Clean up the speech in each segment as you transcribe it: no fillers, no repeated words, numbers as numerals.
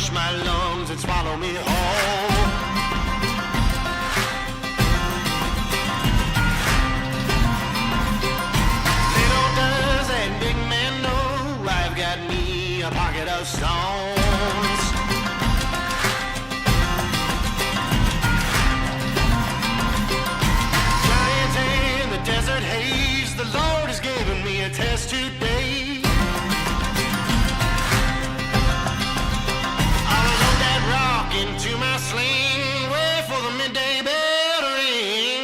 crush my lungs and swallow me whole. Little does that big man know I've got me a pocket of stones. Giant in the desert haze, the Lord has given me a test today. Into my sling, wait for the midday bell to ring.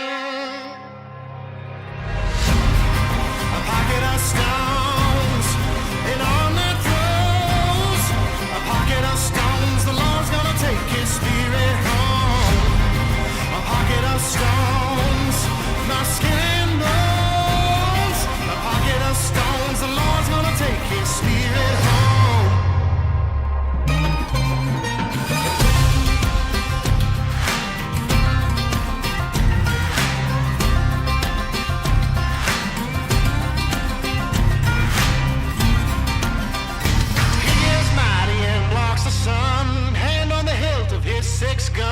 A pocket of stones and on that throws. A pocket of stones, the Lord's gonna take his spirit home. A pocket of stones, my skin and bones. A pocket of stones, the Lord's gonna take his spirit home. Six gun.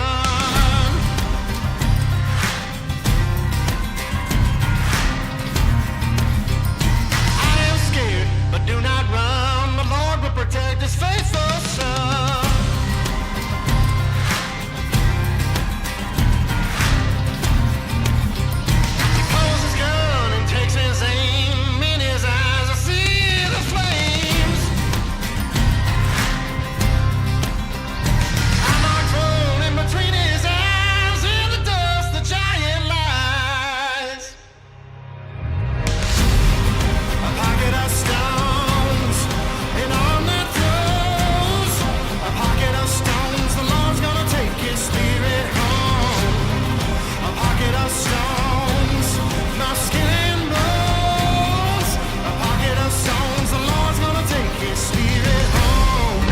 I am scared, but do not run. The Lord will protect his faithful son. He pulls his gun and takes his aim. In his eyes I see the flames. Between his eyes in the dust, the giant lies. A pocket of stones and on that throws. A pocket of stones, the Lord's gonna take his spirit home. A pocket of stones, my skin and bones. A pocket of stones, the Lord's gonna take his spirit home.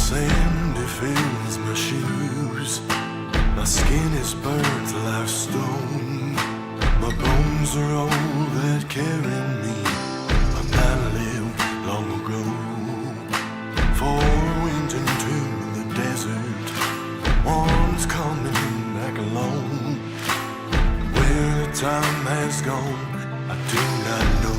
Sand defends my shoes. My skin is burnt like stone. My bones are all that carry me. A man lived long ago. Four went into the desert. One's coming back alone. Where the time has gone, I do not know.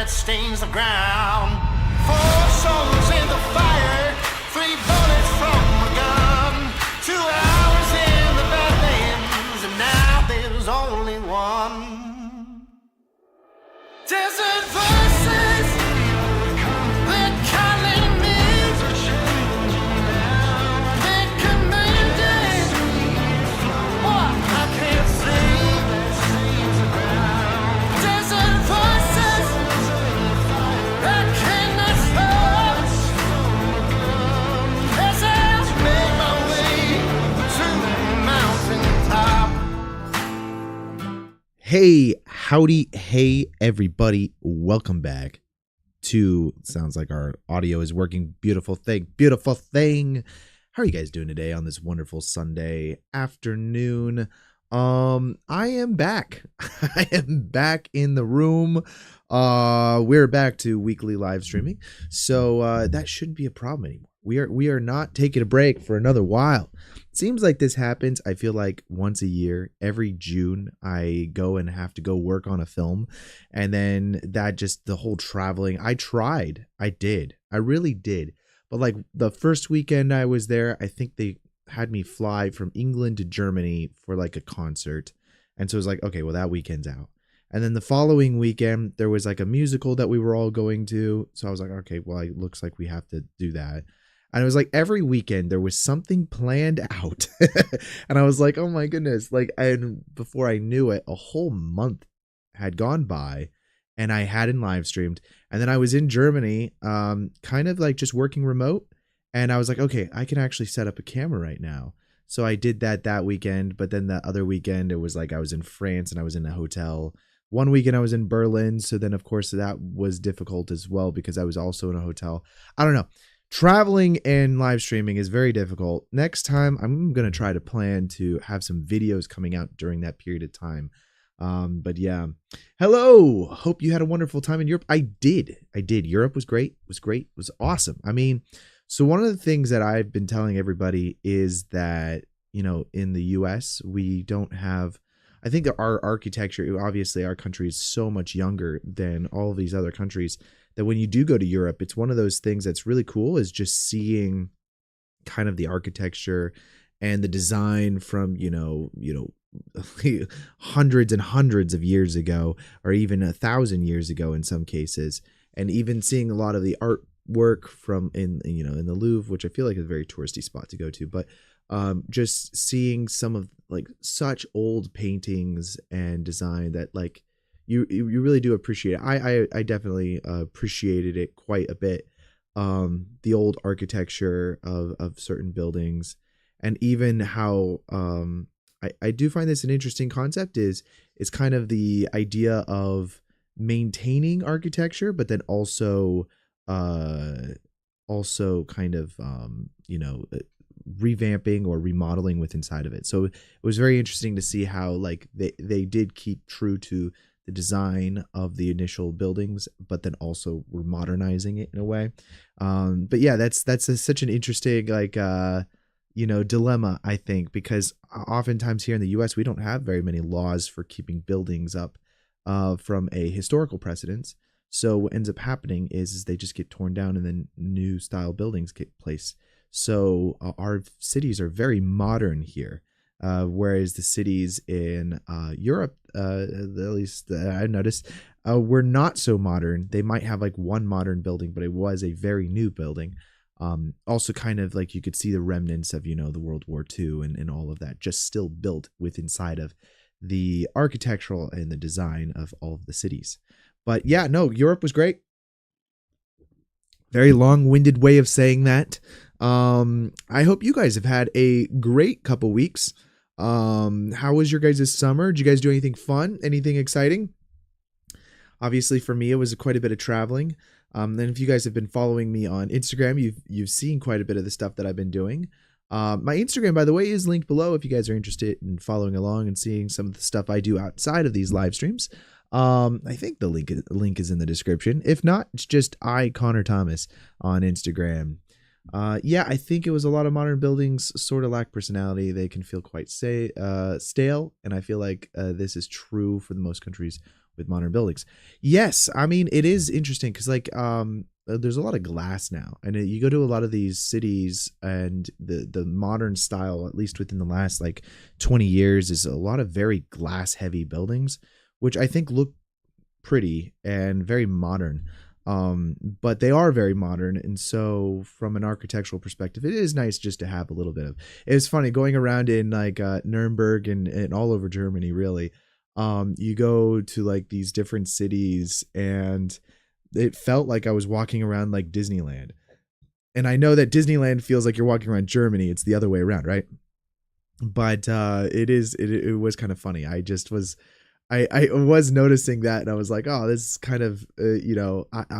Stains the ground. 4 souls in the fire, 3 bullets from a gun, 2 hours in the Badlands, and now there's only one. Desert voices, they're calling me. They're commanding what I can't see. Desert voices, I cannot stop. As I make my way to the mountain top. Hey, howdy, hey, everybody. Welcome back to, sounds like our audio is working. Beautiful thing, beautiful thing. How are you guys doing today on this wonderful Sunday afternoon? I am back. I am back in the room. We're back to weekly live streaming. So that shouldn't be a problem anymore. We are not taking a break for another while. Seems like this happens, I feel like once a year, every June, I go and have to go work on a film. And then that just the whole traveling. I tried. I did. I really did. But like the first weekend I was there, I think they had me fly from England to Germany for like a concert. And so it was like, okay, well, that weekend's out. And then the following weekend, there was like a musical that we were all going to. So I was like, okay, well, it looks like we have to do that. And it was like every weekend there was something planned out. And I was like, oh my goodness. Like, and before I knew it, a whole month had gone by and I hadn't live streamed. And then I was in Germany, kind of like just working remote. And I was like, okay, I can actually set up a camera right now. So I did that weekend. But then the other weekend, it was like I was in France and I was in a hotel. One weekend I was in Berlin. So then, of course, that was difficult as well because I was also in a hotel. I don't know. Traveling and live streaming is very difficult. Next time, I'm going to try to plan to have some videos coming out during that period of time. But yeah, hello. Hope you had a wonderful time in Europe. I did. Europe was great. It was awesome. I mean, so one of the things that I've been telling everybody is that, you know, in the US, we don't have, I think that our architecture, obviously our country is so much younger than all of these other countries that when you do go to Europe, it's one of those things that's really cool is just seeing kind of the architecture and the design from, hundreds and hundreds of years ago, or even 1,000 years ago in some cases. And even seeing a lot of the artwork from in the Louvre, which I feel like is a very touristy spot to go to, but just seeing some of like such old paintings and design that like you really do appreciate it. I definitely appreciated it quite a bit. The old architecture of certain buildings, and even how I do find this an interesting concept is kind of the idea of maintaining architecture, but then also kind of revamping or remodeling with inside of it. So it was very interesting to see how like they did keep true to the design of the initial buildings, but then also we're modernizing it in a way. But yeah, that's such an interesting dilemma, I think, because oftentimes here in the US, we don't have very many laws for keeping buildings up from a historical precedence. So what ends up happening is they just get torn down and then new style buildings get placed. So our cities are very modern here. Whereas the cities in Europe, at least I noticed, were not so modern. They might have like one modern building, but it was a very new building. Also kind of like you could see the remnants of, the World War II and all of that just still built with inside of the architectural and the design of all of the cities. But yeah, no, Europe was great. Very long-winded way of saying that. I hope you guys have had a great couple weeks. How was your guys' summer? Did you guys do anything fun? Anything exciting? Obviously for me, it was quite a bit of traveling. Then if you guys have been following me on Instagram, you've seen quite a bit of the stuff that I've been doing. My Instagram, by the way, is linked below if you guys are interested in following along and seeing some of the stuff I do outside of these live streams. I think the link is in the description. If not, it's just Connor Thomas on Instagram. Yeah, I think it was a lot of modern buildings sort of lack personality. They can feel quite stale, and I feel like this is true for the most countries with modern buildings. Yes, I mean it is interesting because like there's a lot of glass now, and you go to a lot of these cities, and the modern style, at least within the last like 20 years, is a lot of very glass heavy buildings, which I think look pretty and very modern. But they are very modern, and so from an architectural perspective, it is nice just to have a little bit of. It's funny going around in like Nuremberg and all over Germany, really. You go to like these different cities, and it felt like I was walking around like Disneyland. And I know that Disneyland feels like you're walking around Germany. It's the other way around, right? But it was kind of funny. I just was I was noticing that, and I was like, oh, this is kind of,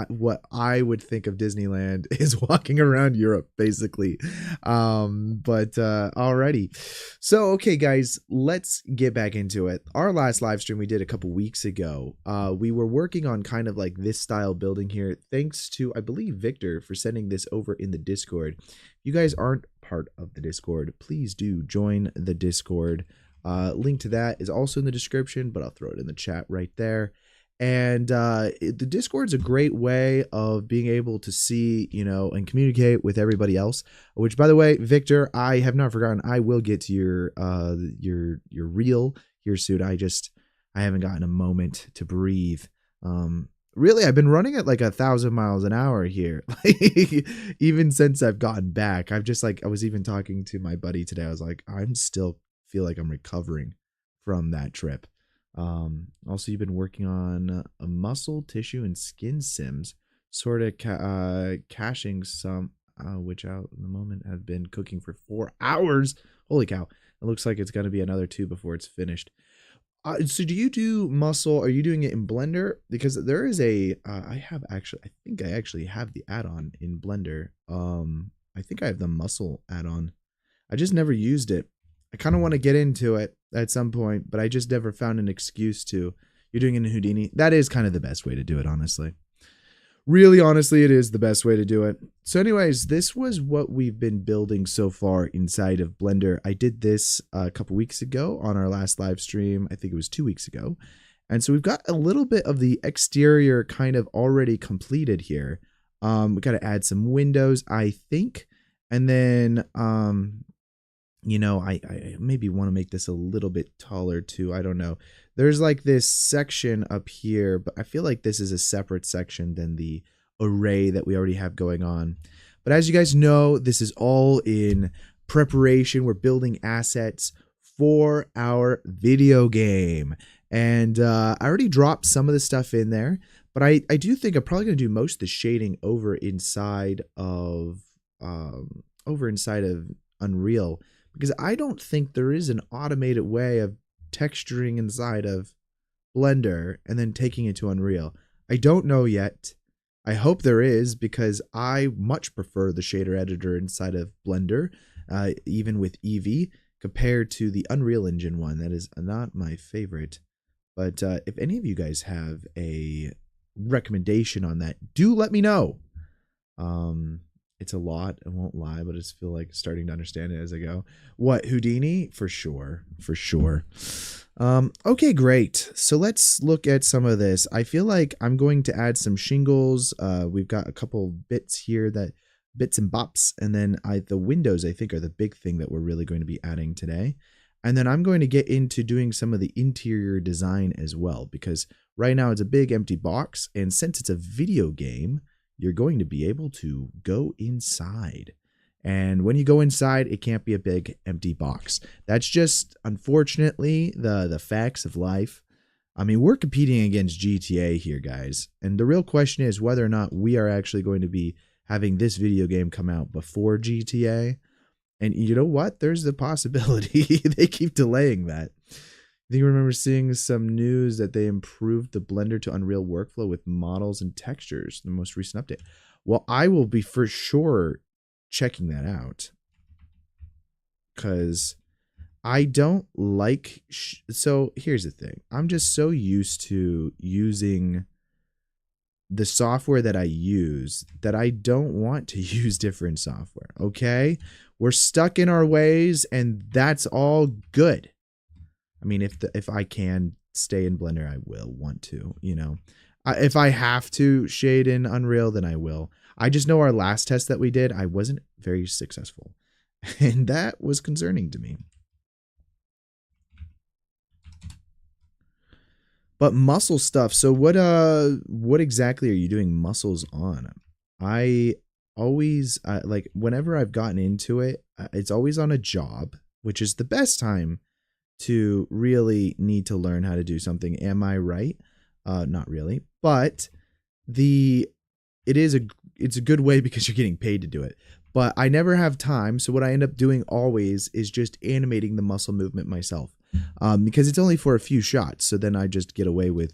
what I would think of Disneyland is walking around Europe, basically. But alrighty. So, okay, guys, let's get back into it. Our last live stream we did a couple weeks ago, we were working on kind of like this style building here. Thanks to, I believe, Victor for sending this over in the Discord. If you guys aren't part of the Discord, please do join the Discord. Link to that is also in the description, but I'll throw it in the chat right there. And the Discord's a great way of being able to see, and communicate with everybody else. Which, by the way, Victor, I have not forgotten. I will get to your reel here soon. I haven't gotten a moment to breathe. Really, I've been running at like 1,000 miles an hour here, even since I've gotten back. I was even talking to my buddy today. I was like, I'm still feel like I'm recovering from that trip. Also, you've been working on a muscle, tissue, and skin sims, sort of caching some, which out in the moment have been cooking for 4 hours. Holy cow. It looks like it's going to be another 2 before it's finished. So do you do muscle? Are you doing it in Blender? Because there is I think I actually have the add-on in Blender. I think I have the muscle add-on. I just never used it. I kind of want to get into it at some point, but I just never found an excuse to. You're doing it in Houdini. That is kind of the best way to do it, honestly. Really, honestly, it is the best way to do it. So anyways, this was what we've been building so far inside of Blender. I did this a couple weeks ago on our last live stream. I think it was 2 weeks ago. And so we've got a little bit of the exterior kind of already completed here. We got to add some windows, I think. And then, I maybe want to make this a little bit taller too. I don't know. There's like this section up here, but I feel like this is a separate section than the array that we already have going on. But as you guys know, this is all in preparation. We're building assets for our video game. And I already dropped some of the stuff in there, but I do think I'm probably going to do most of the shading over inside of Unreal, because I don't think there is an automated way of texturing inside of Blender and then taking it to Unreal. I don't know yet. I hope there is, because I much prefer the shader editor inside of Blender, even with Eevee, compared to the Unreal Engine one. That is not my favorite. But if any of you guys have a recommendation on that, do let me know. It's a lot, I won't lie, but I just feel like starting to understand it as I go. What, Houdini? For sure. Okay, great. So let's look at some of this. I feel like I'm going to add some shingles. We've got a couple bits here, bits and bops, and then the windows, I think, are the big thing that we're really going to be adding today. And then I'm going to get into doing some of the interior design as well, because right now it's a big empty box, and since it's a video game, you're going to be able to go inside. And when you go inside, it can't be a big empty box. That's just, unfortunately, the facts of life. I mean, we're competing against GTA here, guys. And the real question is whether or not we are actually going to be having this video game come out before GTA. And you know what? There's the possibility they keep delaying that. I think I remember seeing some news that they improved the Blender to Unreal workflow with models and textures in the most recent update. Well, I will be for sure checking that out, because I don't like... So here's the thing. I'm just so used to using the software that I use that I don't want to use different software, okay? We're stuck in our ways, and that's all good. I mean, if I can stay in Blender, I will want to, if I have to shade in Unreal, then I will. I just know our last test that we did, I wasn't very successful, and that was concerning to me. But muscle stuff. So what exactly are you doing muscles on? I always, like, whenever I've gotten into it, it's always on a job, which is the best time to really need to learn how to do something. Am I right? Not really, but it's a good way because you're getting paid to do it. But I never have time, so what I end up doing always is just animating the muscle movement myself. because it's only for a few shots. So then I just get away with,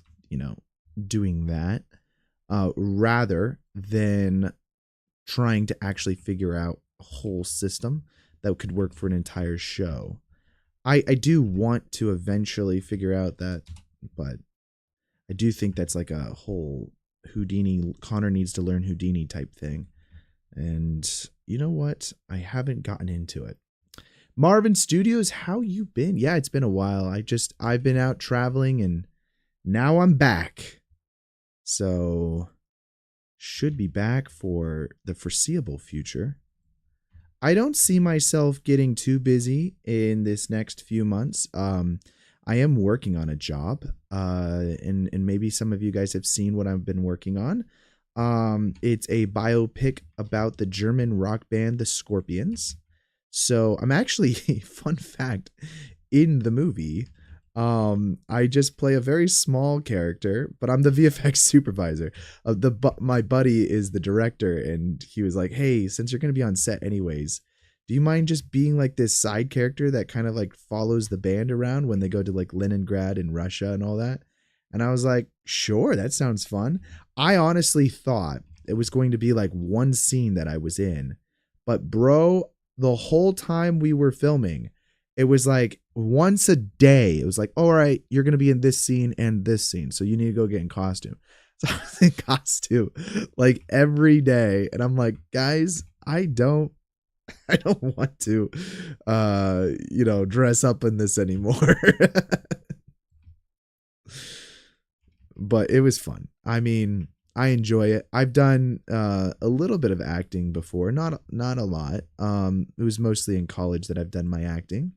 doing that rather than trying to actually figure out a whole system that could work for an entire show. I do want to eventually figure out that, but I do think that's like a whole Houdini, Connor needs to learn Houdini type thing. And you know what? I haven't gotten into it. Marvin Studios, how you been? Yeah, it's been a while. I've been out traveling and now I'm back. So should be back for the foreseeable future. I don't see myself getting too busy in this next few months. I am working on a job, and maybe some of you guys have seen what I've been working on. It's a biopic about the German rock band, the Scorpions. So I'm actually, fun fact, in the movie, I just play a very small character, but I'm the VFX supervisor. My buddy is the director, and he was like, "Hey, since you're gonna be on set anyways, do you mind just being like this side character that kind of like follows the band around when they go to like Leningrad and Russia and all that?" And I was like, "Sure, that sounds fun." I honestly thought it was going to be like one scene that I was in, but bro, the whole time we were filming, it was like once a day. It was like, all right, you're going to be in this scene and this scene, so you need to go get in costume. So I was in costume like every day. And I'm like, guys, I don't want to, dress up in this anymore. But it was fun. I mean, I enjoy it. I've done a little bit of acting before, not a lot. It was mostly in college that I've done my acting.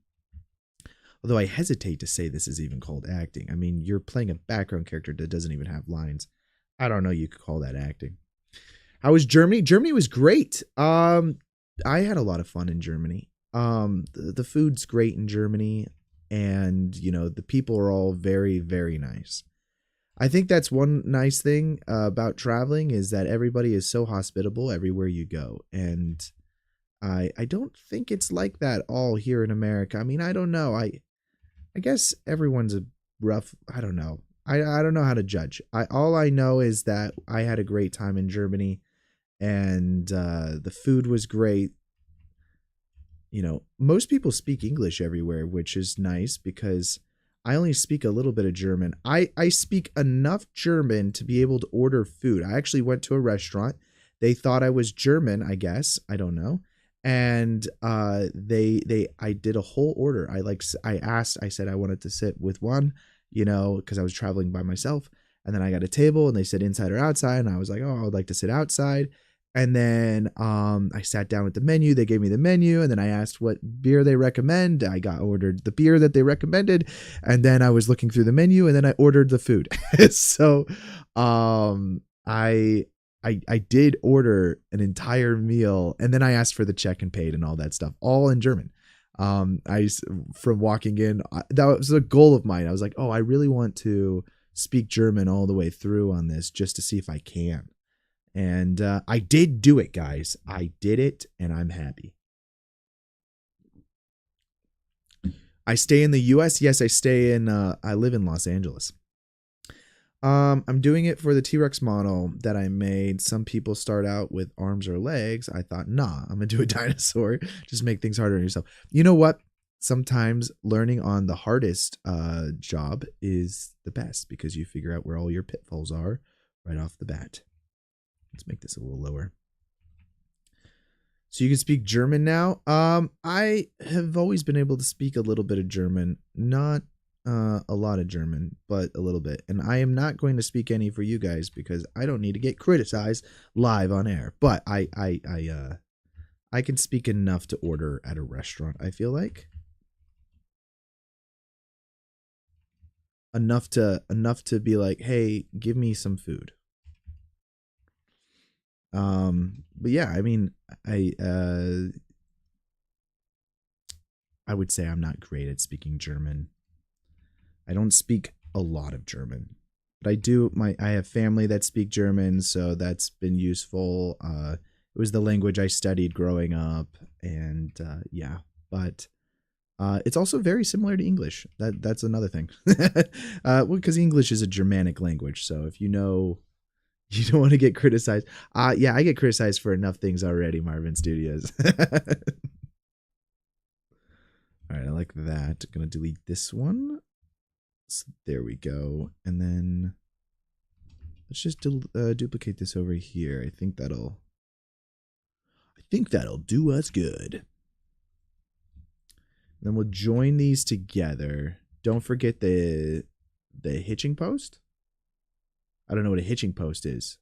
Although I hesitate to say this is even called acting. I mean, you're playing a background character that doesn't even have lines. I don't know you could call that acting. How was Germany? Germany was great. I had a lot of fun in Germany. The food's great in Germany, and the people are all very, very nice. I think that's one nice thing about traveling is that everybody is so hospitable everywhere you go. And I don't think it's like that all here in America. I mean, I don't know. I guess everyone's a rough, I don't know. I don't know how to judge. All I know is that I had a great time in Germany, and the food was great. Most people speak English everywhere, which is nice because I only speak a little bit of German. I speak enough German to be able to order food. I actually went to a restaurant. They thought I was German, I guess. I don't know. And I did a whole order. I said I wanted to sit with one, because I was traveling by myself. And then I got a table and they said inside or outside. And I was like, oh, I would like to sit outside. And then I sat down with the menu. They gave me the menu, and then I asked what beer they recommend. I got ordered the beer that they recommended, and then I was looking through the menu, and then I ordered the food. So I did order an entire meal, and then I asked for the check and paid and all that stuff, all in German. From walking in, that was a goal of mine. I was like, oh, I really want to speak German all the way through on this just to see if I can. And I did do it, guys. I did it, and I'm happy. I stay in the U.S. Yes, I live in Los Angeles. I'm doing it for the T-Rex model that I made. Some people start out with arms or legs. I thought, nah, I'm going to do a dinosaur. Just make things harder on yourself. You know what? Sometimes learning on the hardest job is the best because you figure out where all your pitfalls are right off the bat. Let's make this a little lower. So you can speak German now. I have always been able to speak a little bit of German, not a lot of German, but a little bit. And I am not going to speak any for you guys because I don't need to get criticized live on air. But I can speak enough to order at a restaurant. I feel like enough to be like, hey, give me some food. But yeah, I mean, I would say I'm not great at speaking German. I don't speak a lot of German, but I have family that speak German, so that's been useful. It was the language I studied growing up, and yeah, but It's also very similar to English. That's another thing. Well, because English is a Germanic language, so if you know, you don't want to get criticized. Yeah, I get criticized for enough things already, Marvin Studios. All right, I like that. I'm gonna delete this one. So there we go, and then let's just duplicate this over here. I think that'll do us good. Then we'll join these together. Don't forget the hitching post. I don't know what a hitching post is.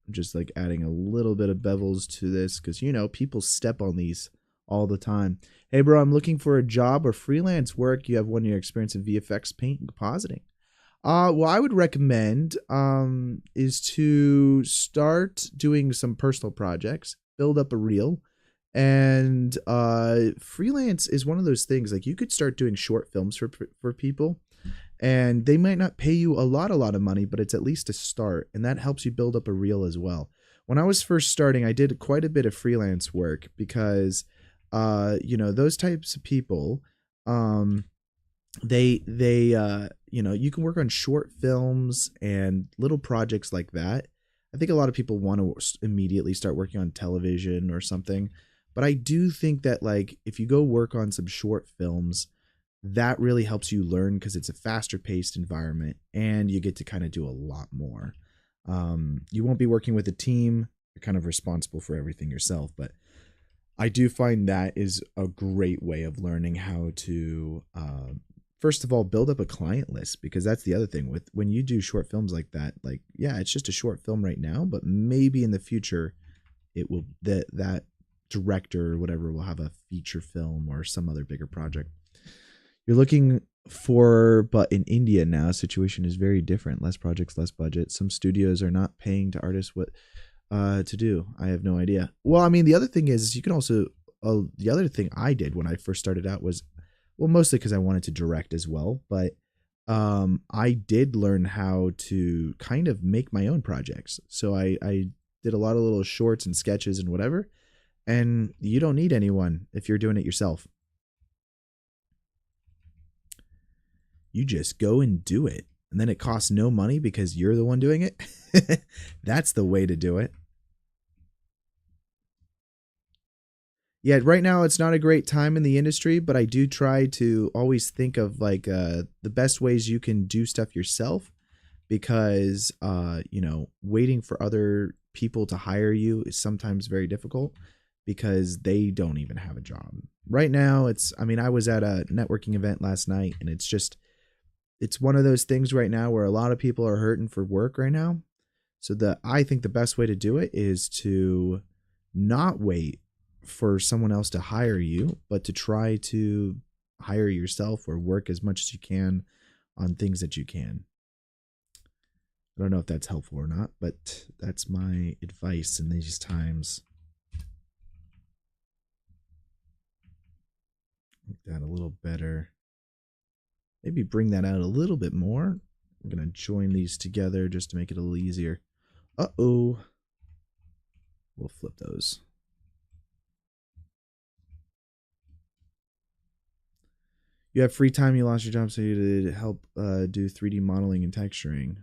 I'm just like adding a little bit of bevels to this because, you know, people step on these all the time. Hey, bro, I'm looking for a job or freelance work. You have 1 year experience in VFX, paint, and compositing. What I would recommend is to start doing some personal projects, build up a reel, and freelance is one of those things. Like, you could start doing short films for people, and they might not pay you a lot of money, but it's at least a start, and that helps you build up a reel as well. When I was first starting, I did quite a bit of freelance work because, you know, those types of people, they you know, you can work on short films and little projects like that. I think a lot of people want to immediately start working on television or something, but I do think that, like, if you go work on some short films, that really helps you learn because it's a faster paced environment and you get to kind of do a lot more. You won't be working with a team. You're kind of responsible for everything yourself, but I do find that is a great way of learning how to, first of all, build up a client list, because that's the other thing with when you do short films like that. Like, yeah, it's just a short film right now, but maybe in the future it will, that director or whatever will have a feature film or some other bigger project you're looking for. But in India now, situation is very different. Less projects, less budget. Some studios are not paying to artists what to do. I have no idea. Well, I mean, the other thing is you can also, the other thing I did when I first started out was, well, mostly because I wanted to direct as well, but I did learn how to kind of make my own projects. So I did a lot of little shorts and sketches and whatever, and you don't need anyone if you're doing it yourself. You just go and do it, and then it costs no money because you're the one doing it. That's the way to do it. Yeah, right now it's not a great time in the industry, but I do try to always think of like the best ways you can do stuff yourself, because you know, waiting for other people to hire you is sometimes very difficult because they don't even have a job. Right now, I mean, I was at a networking event last night, and it's one of those things right now where a lot of people are hurting for work right now. So I think the best way to do it is to not wait for someone else to hire you, but to try to hire yourself or work as much as you can on things that you can. I don't know if that's helpful or not, but that's my advice in these times. Make that a little better. Maybe bring that out a little bit more. I'm going to join these together just to make it a little easier. Uh-oh. We'll flip those. You have free time, you lost your job, so you did help do 3D modeling and texturing.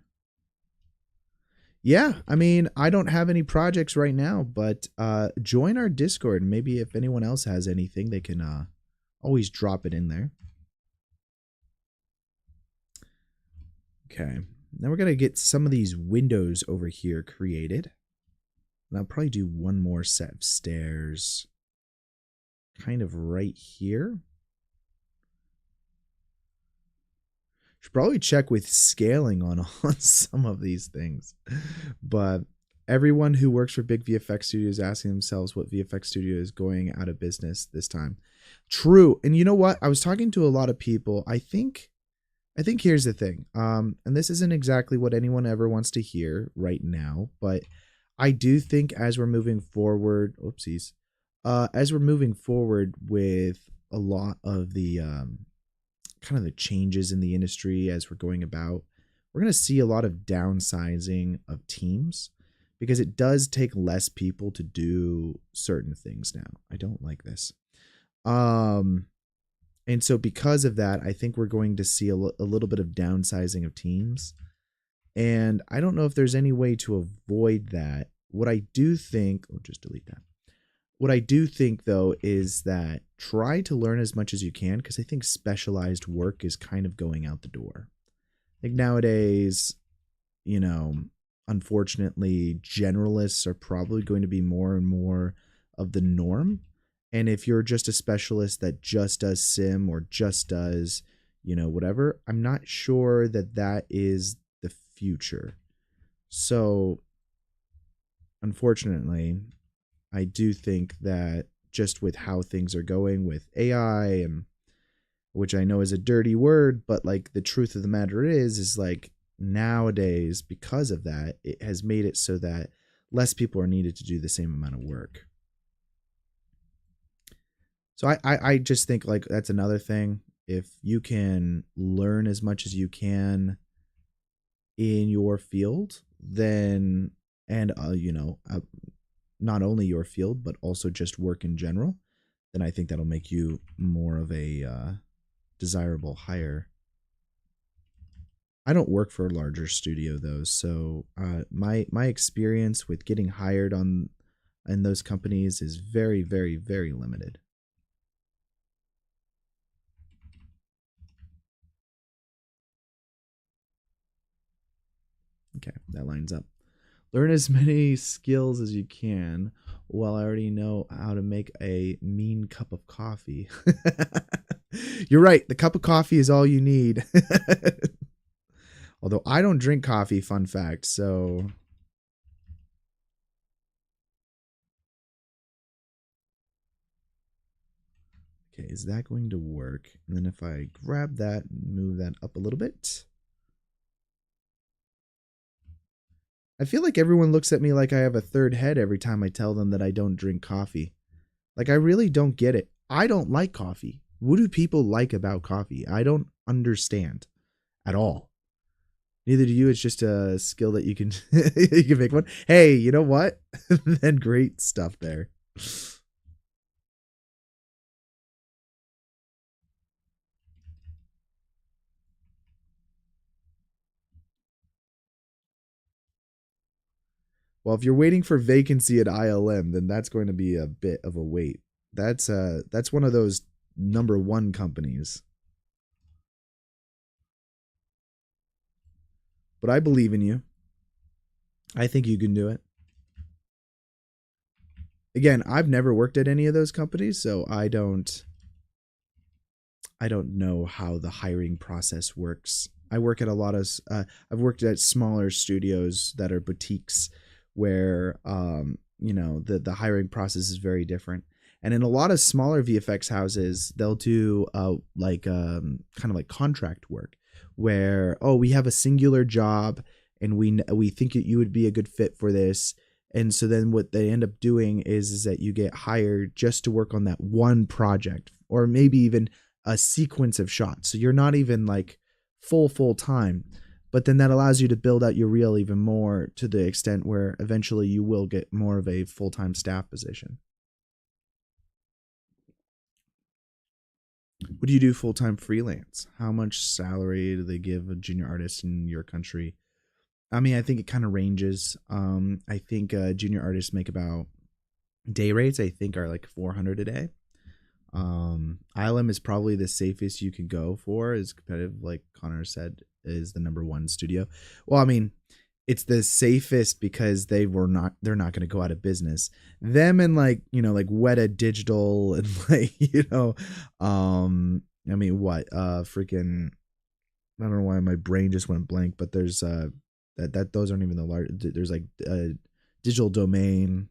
Yeah, I mean, I don't have any projects right now, but join our Discord. Maybe if anyone else has anything, they can always drop it in there. Okay, now we're going to get some of these windows over here created. And I'll probably do one more set of stairs kind of right here. Should probably check with scaling on some of these things. But everyone who works for big VFX studios is asking themselves what VFX studio is going out of business this time. True. And you know what? I was talking to a lot of people. I think here's the thing. And this isn't exactly what anyone ever wants to hear right now, but I do think as we're moving forward, oopsies, as we're moving forward with a lot of the kind of the changes in the industry as we're going about, we're going to see a lot of downsizing of teams, because it does take less people to do certain things now. I don't like this. And so because of that, I think we're going to see a little bit of downsizing of teams. And I don't know if there's any way to avoid that. What I do think, just delete that. What I do think, though, is that try to learn as much as you can, because I think specialized work is kind of going out the door. I think nowadays, unfortunately, generalists are probably going to be more and more of the norm. And if you're just a specialist that just does sim or just does, whatever, I'm not sure that that is the future. So, unfortunately, I do think that just with how things are going with AI, and which I know is a dirty word, but like the truth of the matter is like nowadays, because of that, it has made it so that less people are needed to do the same amount of work. So I just think like that's another thing. If you can learn as much as you can in your field, then, and not only your field, but also just work in general, then I think that'll make you more of a desirable hire. I don't work for a larger studio though, so my experience with getting hired in those companies is very, very, very limited. Okay, that lines up. Learn as many skills as you can. Well, I already know how to make a mean cup of coffee. You're right. The cup of coffee is all you need. Although I don't drink coffee, fun fact. So okay, is that going to work? And then if I grab that and move that up a little bit. I feel like everyone looks at me like I have a third head every time I tell them that I don't drink coffee. Like, I really don't get it. I don't like coffee. What do people like about coffee? I don't understand at all. Neither do you. It's just a skill that you can you can make one. Hey, you know what? Then great stuff there. Well, if you're waiting for vacancy at ILM, then that's going to be a bit of a wait. That's one of those number one companies. But I believe in you. I think you can do it. Again, I've never worked at any of those companies, so I don't know how the hiring process works. I work at a lot of I've worked at smaller studios that are boutiques where the hiring process is very different. And in a lot of smaller VFX houses, they'll do kind of like contract work where, oh, we have a singular job and we think that you would be a good fit for this. And so then what they end up doing is that you get hired just to work on that one project, or maybe even a sequence of shots. So you're not even like full time, but then that allows you to build out your reel even more, to the extent where eventually you will get more of a full-time staff position. What do you do full-time freelance? How much salary do they give a junior artist in your country? I mean, I think it kind of ranges. I think junior artists make about, day rates I think are like $400 a day. ILM is probably the safest you could go for, is competitive, like Connor said, is the number one studio. Well, I mean, it's the safest because they're not going to go out of business. Them and like Weta Digital and like, I mean, what freaking, I don't know why my brain just went blank, but there's that those aren't even the large. There's like Digital Domain,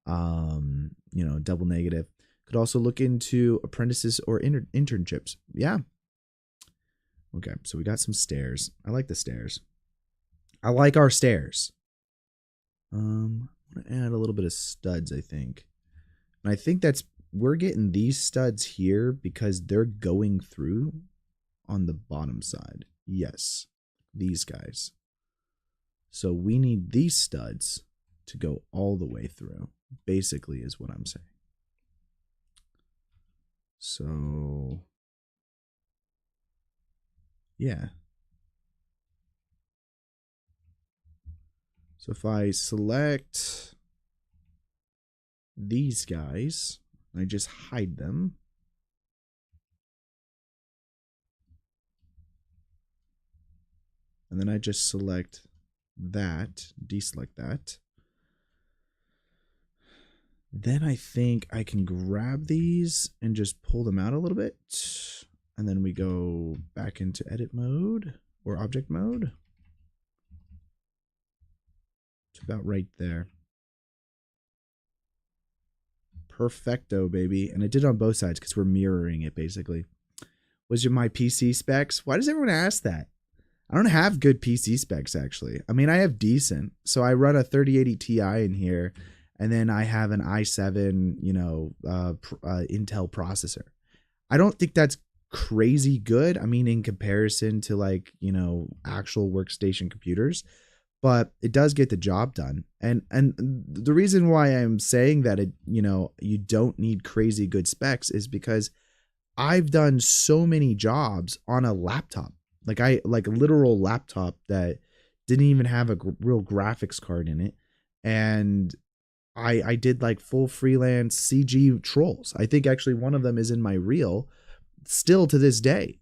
Double Negative. Could also look into apprentices or internships. Yeah. Okay, so we got some stairs. I like the stairs. I like our stairs. I'm gonna add a little bit of studs, I think. And I think we're getting these studs here because they're going through on the bottom side. Yes, these guys. So we need these studs to go all the way through, basically, is what I'm saying. So, yeah. So if I select these guys, I just hide them. And then I just select that, deselect that. Then I think I can grab these and just pull them out a little bit. And then we go back into edit mode or object mode. It's about right there. Perfecto, baby. And I did it on both sides because we're mirroring it, basically. Was it my PC specs? Why does everyone ask that? I don't have good PC specs, actually. I mean, I have decent. So I run a 3080 Ti in here, and then I have an i7, Intel processor. I don't think that's crazy good. I mean, in comparison to like, actual workstation computers, but it does get the job done. And the reason why I'm saying that you don't need crazy good specs is because I've done so many jobs on a laptop. Like a literal laptop that didn't even have a real graphics card in it. And I did like full freelance CG trolls. I think actually one of them is in my reel still to this day.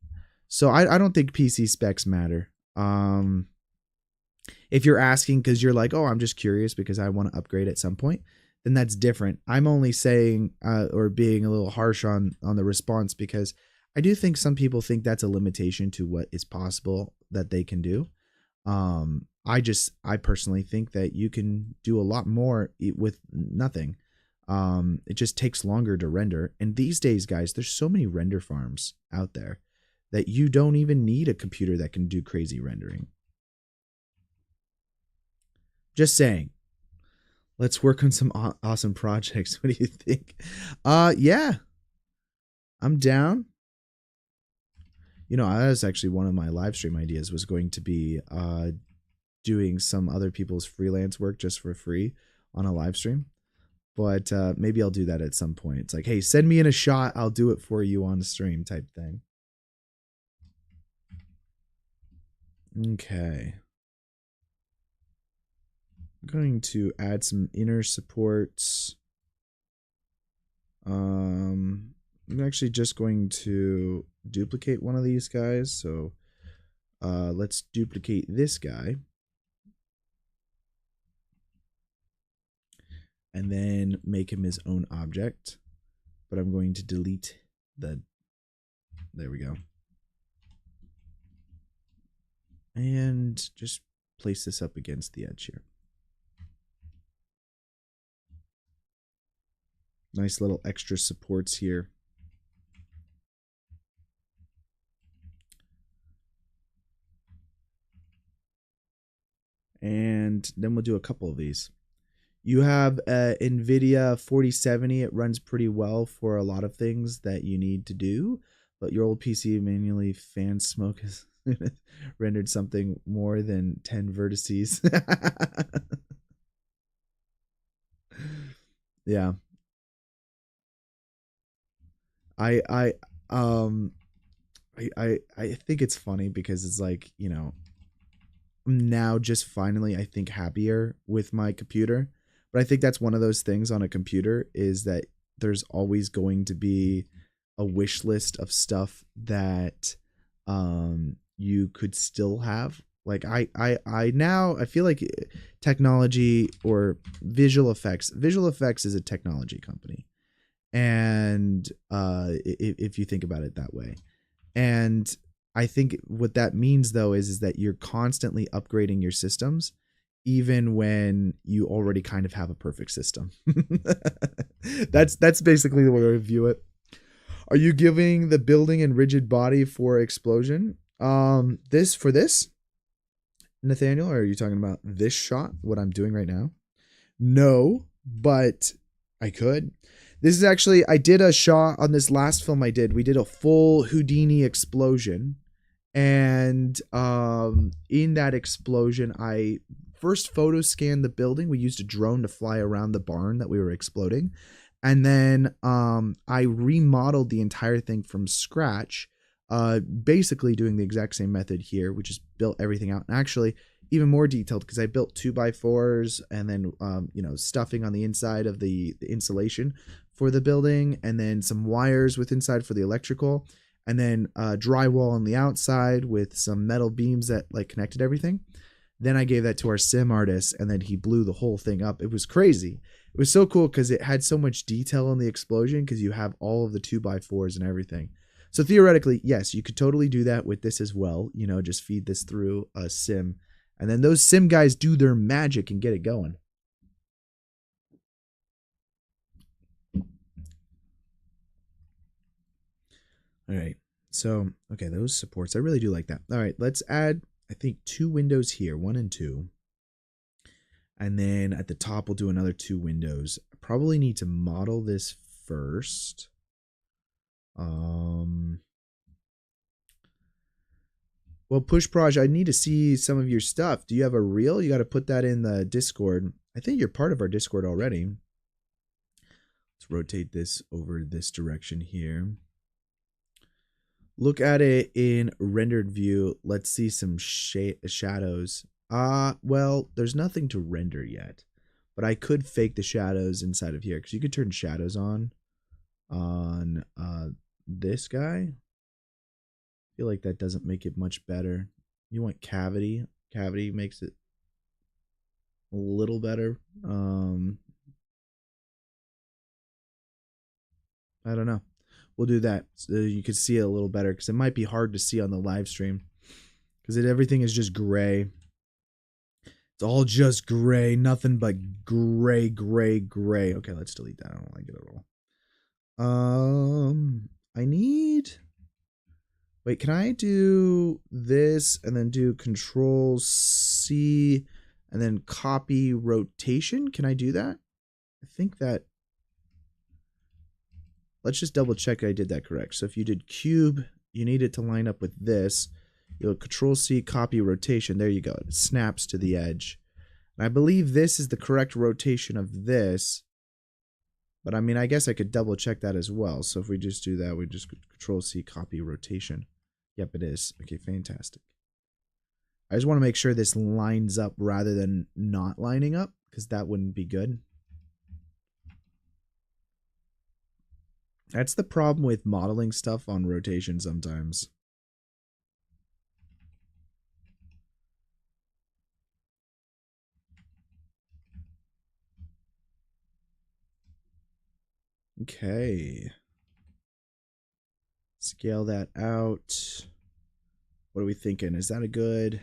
So I don't think PC specs matter. If you're asking because you're like, oh, I'm just curious because I want to upgrade at some point, then that's different. I'm only saying or being a little harsh on the response because I do think some people think that's a limitation to what is possible that they can do. I personally think that you can do a lot more with nothing. It just takes longer to render. And these days, guys, there's so many render farms out there that you don't even need a computer that can do crazy rendering. Just saying. Let's work on some awesome projects. What do you think? Yeah. I'm down. That was actually one of my live stream ideas was going to be doing some other people's freelance work just for free on a live stream. But maybe I'll do that at some point. It's like, hey, send me in a shot. I'll do it for you on stream type thing. Okay. I'm going to add some inner supports. I'm actually just going to duplicate one of these guys. So let's duplicate this guy. And then make him his own object. But I'm going to delete there we go. And just place this up against the edge here. Nice little extra supports here. And then we'll do a couple of these. You have NVIDIA 4070. It runs pretty well for a lot of things that you need to do. But your old PC manually fan smoke has rendered something more than 10 vertices. Yeah. I think it's funny because it's like, I'm now just finally, I think, happier with my computer. But I think that's one of those things on a computer is that there's always going to be a wish list of stuff that you could still have. Like I now I feel like technology or visual effects is a technology company. And if you think about it that way. And I think what that means though is that you're constantly upgrading your systems even when you already kind of have a perfect system. That's basically the way I view it. Are you giving the building and rigid body for explosion? This Nathaniel, or are you talking about this shot, what I'm doing right now? No, but I could. This is actually, I did a shot on this last film I did. We did a full Houdini explosion. And in that explosion, I first photo scanned the building. We used a drone to fly around the barn that we were exploding. And then I remodeled the entire thing from scratch, basically doing the exact same method here. We just built everything out. And actually, even more detailed because I built 2x4s and then, stuffing on the inside of the insulation for the building, and then some wires with inside for the electrical, and then drywall on the outside with some metal beams that like connected everything. Then I gave that to our sim artist, and then he blew the whole thing up. It was crazy. It was so cool because it had so much detail in the explosion because you have all of the 2x4s and everything. So theoretically, yes, you could totally do that with this as well. Just feed this through a sim, and then those sim guys do their magic and get it going. All right. So, okay, those supports, I really do like that. All right, let's add, I think, 2 windows here, 1 and 2. And then at the top, we'll do another 2 windows. I probably need to model this first. Well, Push Proj, I need to see some of your stuff. Do you have a reel? You got to put that in the Discord. I think you're part of our Discord already. Let's rotate this over this direction here. Look at it in rendered view. Let's see some shadows. Well, there's nothing to render yet, but I could fake the shadows inside of here because you could turn shadows on this guy. I feel like that doesn't make it much better. You want cavity. Cavity makes it a little better. I don't know. We'll do that so you can see it a little better because it might be hard to see on the live stream because everything is just gray. It's all just gray, nothing but gray, gray, gray. Okay, let's delete that. I don't like it at all. I need. Wait, can I do this and then do Control C and then copy rotation? Can I do that? I think that. Let's just double check I did that correct. So if you did cube, you need it to line up with this. You'll Control C, copy rotation. There you go. It snaps to the edge. And I believe this is the correct rotation of this. But I mean, I guess I could double check that as well. So if we just do that, we just Control C, copy rotation. Yep, it is. Okay, fantastic. I just want to make sure this lines up rather than not lining up, because that wouldn't be good. That's the problem with modeling stuff on rotation sometimes. Okay. Scale that out. What are we thinking? Is that a good...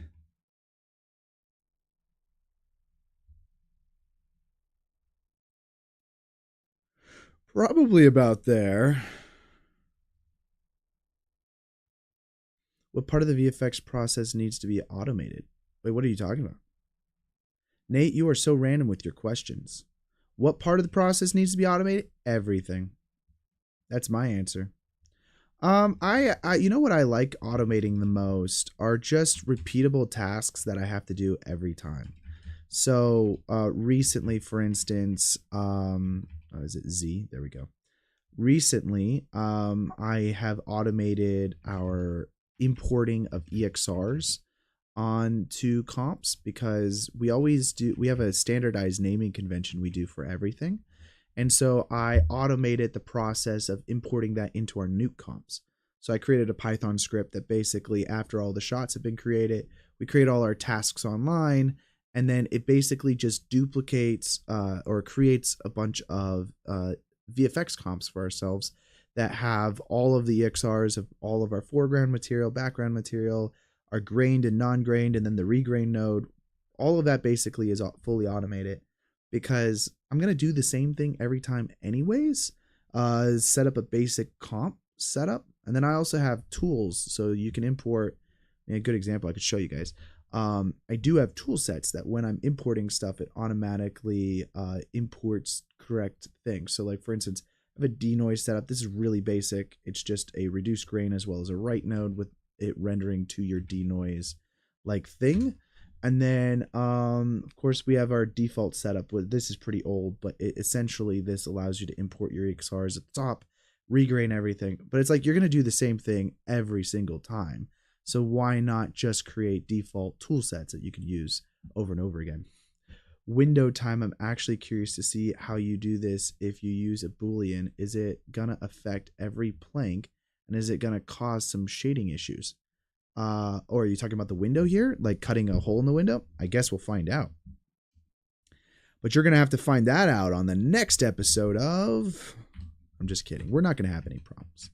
Probably about there. What part of the VFX process needs to be automated? Wait, what are you talking about? Nate, you are so random with your questions. What part of the process needs to be automated? Everything. That's my answer. I you know what I like automating the most are just repeatable tasks that I have to do every time. So recently, for instance, is it Z? There we go. Recently, I have automated our importing of EXRs onto comps because we have a standardized naming convention we do for everything. And so I automated the process of importing that into our nuke comps. So I created a Python script that basically, after all the shots have been created, we create all our tasks online, and then it basically just duplicates or creates a bunch of VFX comps for ourselves that have all of the EXRs of all of our foreground material, background material, our grained and non-grained, and then the regrain node. All of that basically is fully automated because I'm going to do the same thing every time anyways. Set up a basic comp setup. And then I also have tools so you can import. A good example I could show you guys. I do have tool sets that when I'm importing stuff, it automatically imports correct things. So like, for instance, I have a denoise setup. This is really basic. It's just a reduce grain as well as a write node with it rendering to your denoise like thing. And then, of course, we have our default setup. This is pretty old, but essentially this allows you to import your XRs at the top, regrain everything. But it's like you're going to do the same thing every single time. So why not just create default tool sets that you can use over and over again? Window time, I'm actually curious to see how you do this if you use a Boolean. Is it going to affect every plank? And is it going to cause some shading issues? Or are you talking about the window here? Like cutting a hole in the window? I guess we'll find out. But you're going to have to find that out on the next episode of... I'm just kidding. We're not going to have any problems.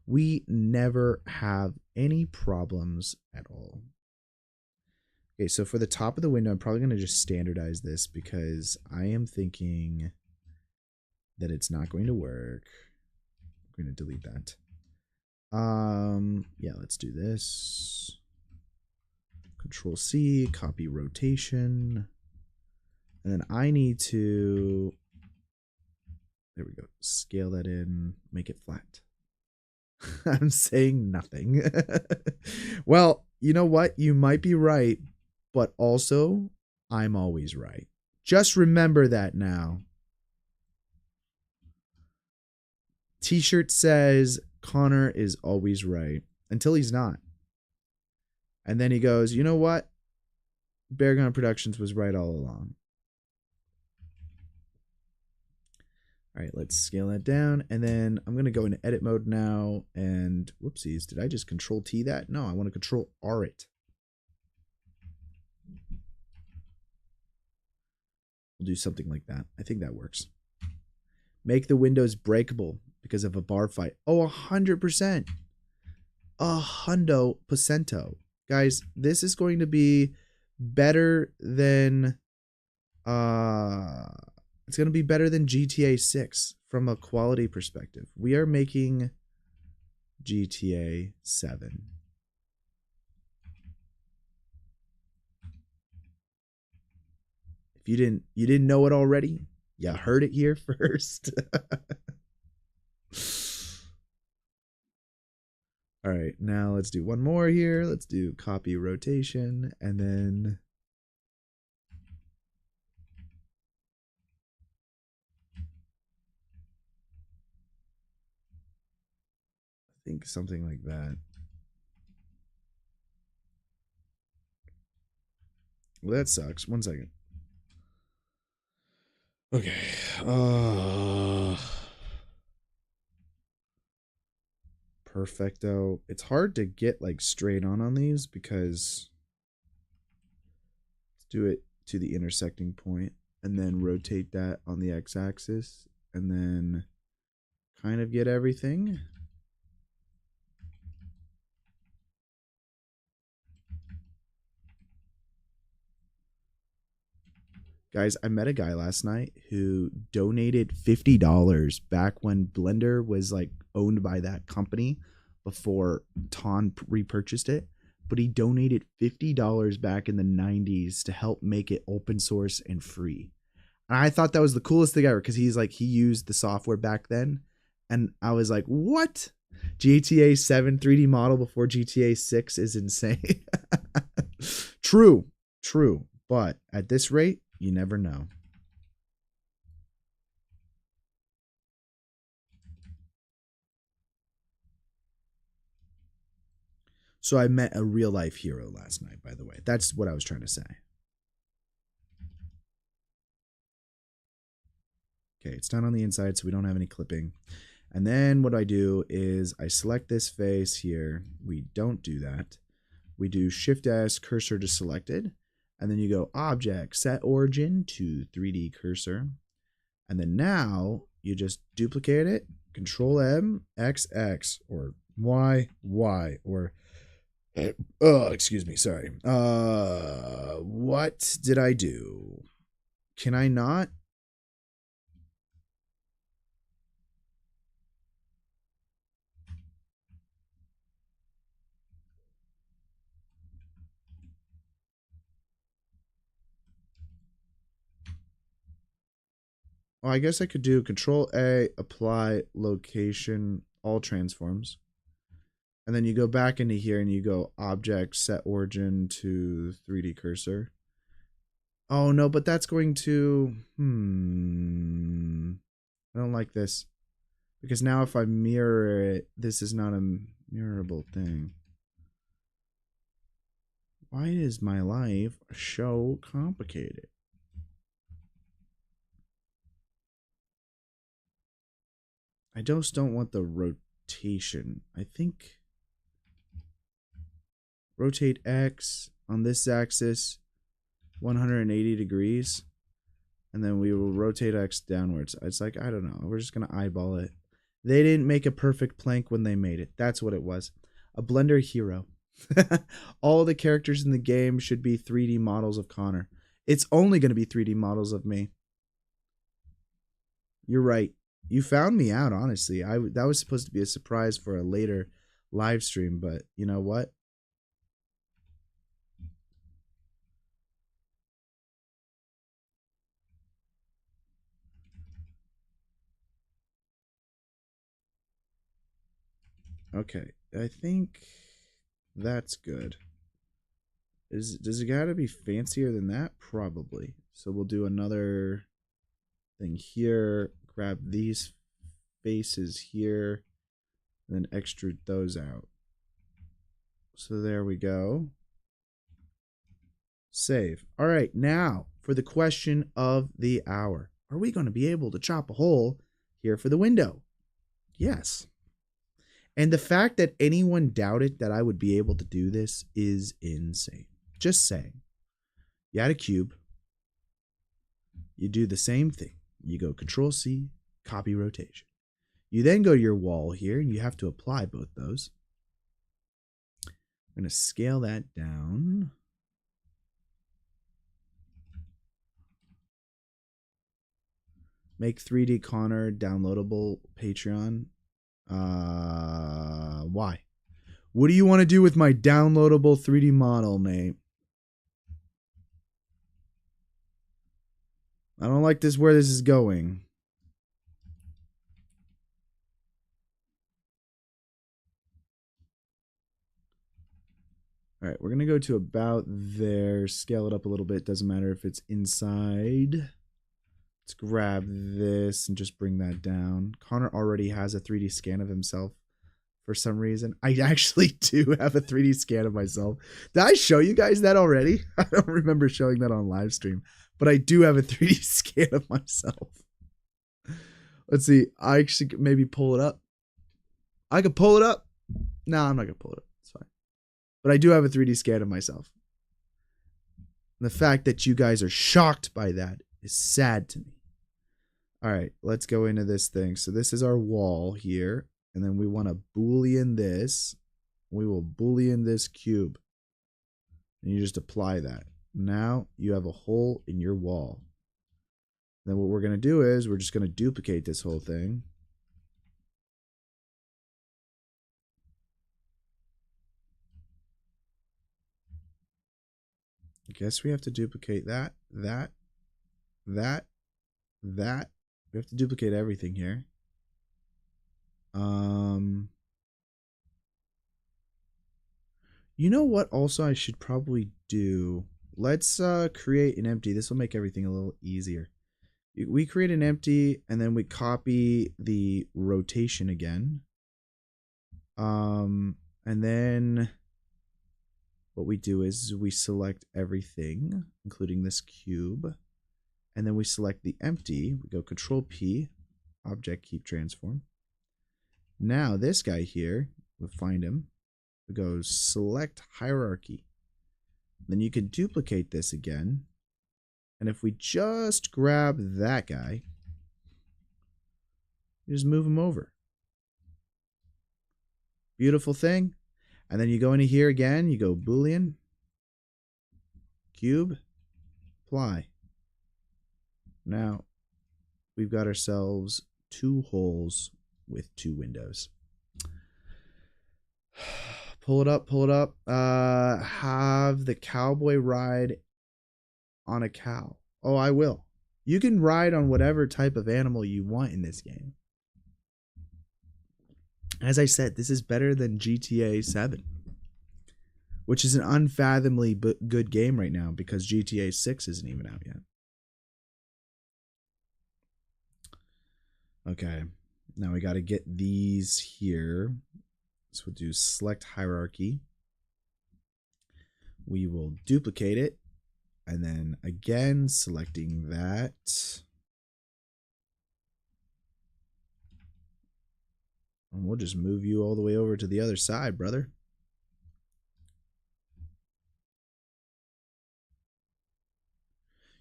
We never have any problems at all. Okay, so for the top of the window, I'm probably going to just standardize this because I am thinking that it's not going to work. I'm going to delete that. Yeah, let's do this. Control C, copy rotation. And then I need to, there we go, scale that in, make it flat. I'm saying nothing. Well, you know what? You might be right, but also I'm always right. Just remember that now. T-shirt says Connor is always right until he's not. And then he goes, you know what? Beargun Productions was right all along. All right, let's scale that down. And then I'm going to go into edit mode now. And whoopsies, did I just control T that? No, I want to control R it. We'll do something like that. I think that works. Make the windows breakable because of a bar fight. Oh, 100%. 100%. Guys, this is going to be better than it's going to be better than GTA 6 from a quality perspective. We are making GTA 7. If you didn't know it already, you heard it here first. All right, now let's do one more here. Let's do copy rotation and then I think something like that. Well, that sucks. 1 second. Okay. Perfecto. It's hard to get like straight on these because let's do it to the intersecting point and then rotate that on the x-axis and then kind of get everything. Guys, I met a guy last night who donated $50 back when Blender was like owned by that company before Ton repurchased it. But he donated $50 back in the 90s to help make it open source and free. And I thought that was the coolest thing ever because he's like, he used the software back then. And I was like, what? GTA 7 3D model before GTA 6 is insane. True. But at this rate, you never know. So I met a real life hero last night, by the way. That's what I was trying to say. Okay, it's done on the inside, so we don't have any clipping. And then what I do is I select this face here. We don't do that. We do Shift S, cursor to selected. And then you go Object, Set Origin to 3D Cursor. And then now you just duplicate it, Control M, X, X, or Y, Y, or excuse me, sorry. What did I do? Can I not? Well, I guess I could do Control A, apply location, all transforms. And then you go back into here and you go Object, Set Origin to 3D Cursor. Oh no, but that's going to, I don't like this. Because now if I mirror it, this is not a mirrorable thing. Why is my life so complicated? I just don't want the rotation. I think rotate X on this axis 180 degrees, and then we will rotate X downwards. It's like, I don't know. We're just going to eyeball it. They didn't make a perfect plank when they made it. That's what it was. A Blender hero. All the characters in the game should be 3D models of Connor. It's only going to be 3D models of me. You're right. You found me out, honestly. That was supposed to be a surprise for a later live stream, but you know what? Okay, I think that's good. Does it gotta be fancier than that? Probably. So we'll do another thing here. Grab these faces here, and then extrude those out. So there we go. Save. All right, now for the question of the hour. Are we going to be able to chop a hole here for the window? Yes. And the fact that anyone doubted that I would be able to do this is insane. Just saying. You add a cube. You do the same thing. You go Control C, copy rotation. You then go to your wall here, and you have to apply both those. I'm going to scale that down. Make 3D Connor downloadable Patreon. Why? What do you want to do with my downloadable 3D model, Nate? I don't like this where this is going. All right, we're going to go to about there. Scale it up a little bit. Doesn't matter if it's inside. Let's grab this and just bring that down. Connor already has a 3D scan of himself for some reason. I actually do have a 3D scan of myself. Did I show you guys that already? I don't remember showing that on live stream, but I do have a 3D scan of myself. Let's see. I actually could maybe pull it up. I could pull it up. No, I'm not going to pull it up. It's fine. But I do have a 3D scan of myself. And the fact that you guys are shocked by that is sad to me. All right, let's go into this thing. So this is our wall here. And then we want to Boolean this. We will Boolean this cube. And you just apply that. Now you have a hole in your wall. Then what we're going to do is we're just going to duplicate this whole thing. I guess we have to duplicate that. We have to duplicate everything here. You know what also I should probably do? Let's create an empty. This will make everything a little easier. We create an empty and then we copy the rotation again. And then what we do is we select everything, including this cube. And then we select the empty. We go Control P, Object Keep Transform. Now this guy here, we'll find him. We go Select Hierarchy. Then you can duplicate this again. And if we just grab that guy, you just move him over. Beautiful thing. And then you go into here again. You go Boolean, Cube, Apply. Now, we've got ourselves two holes with two windows. Pull it up, pull it up. Have the cowboy ride on a cow. Oh, I will. You can ride on whatever type of animal you want in this game. As I said, this is better than GTA 7. which is an unfathomably good game right now because GTA 6 isn't even out yet. Okay, now we got to get these here. So we'll do select hierarchy. We will duplicate it, and then again selecting that. And we'll just move you all the way over to the other side, brother.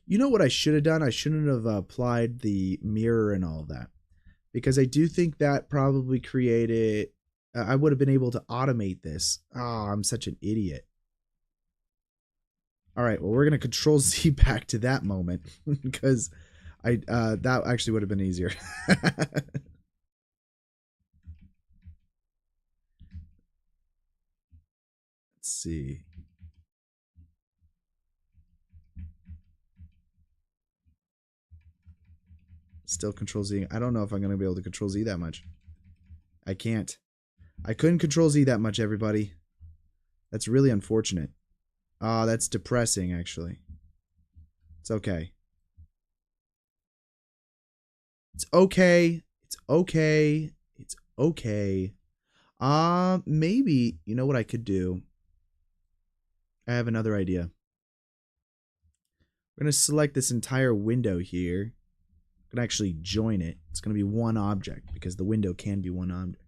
You know what I should have done? I shouldn't have applied the mirror and all that, because I do think that probably created, I would have been able to automate this. Oh, I'm such an idiot. All right, well, we're going to control Z back to that moment because that actually would have been easier. Let's see. Still control Z. I don't know if I'm going to be able to control Z that much. I can't. I couldn't control Z that much, everybody. That's really unfortunate. That's depressing, actually. It's okay. It's okay. It's okay. It's okay. Maybe, you know what I could do? I have another idea. We're going to select this entire window here. I'm going to actually join it. It's going to be one object because the window can be one object.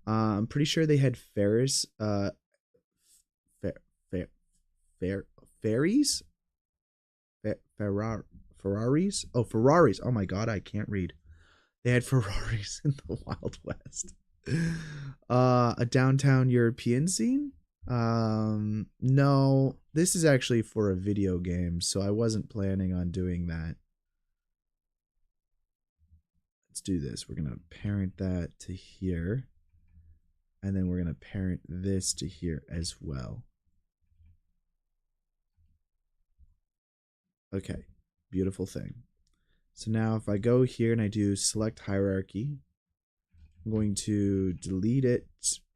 I'm pretty sure they had Ferris, ferries? Ferraris? Oh, Ferraris. Oh my god, I can't read. They had Ferraris in the Wild West. A downtown European scene? No, this is actually for a video game, so I wasn't planning on doing that. Let's do this. We're going to parent that to here. And then we're going to parent this to here as well. Okay, beautiful thing. So now if I go here and I do select hierarchy, I'm going to delete it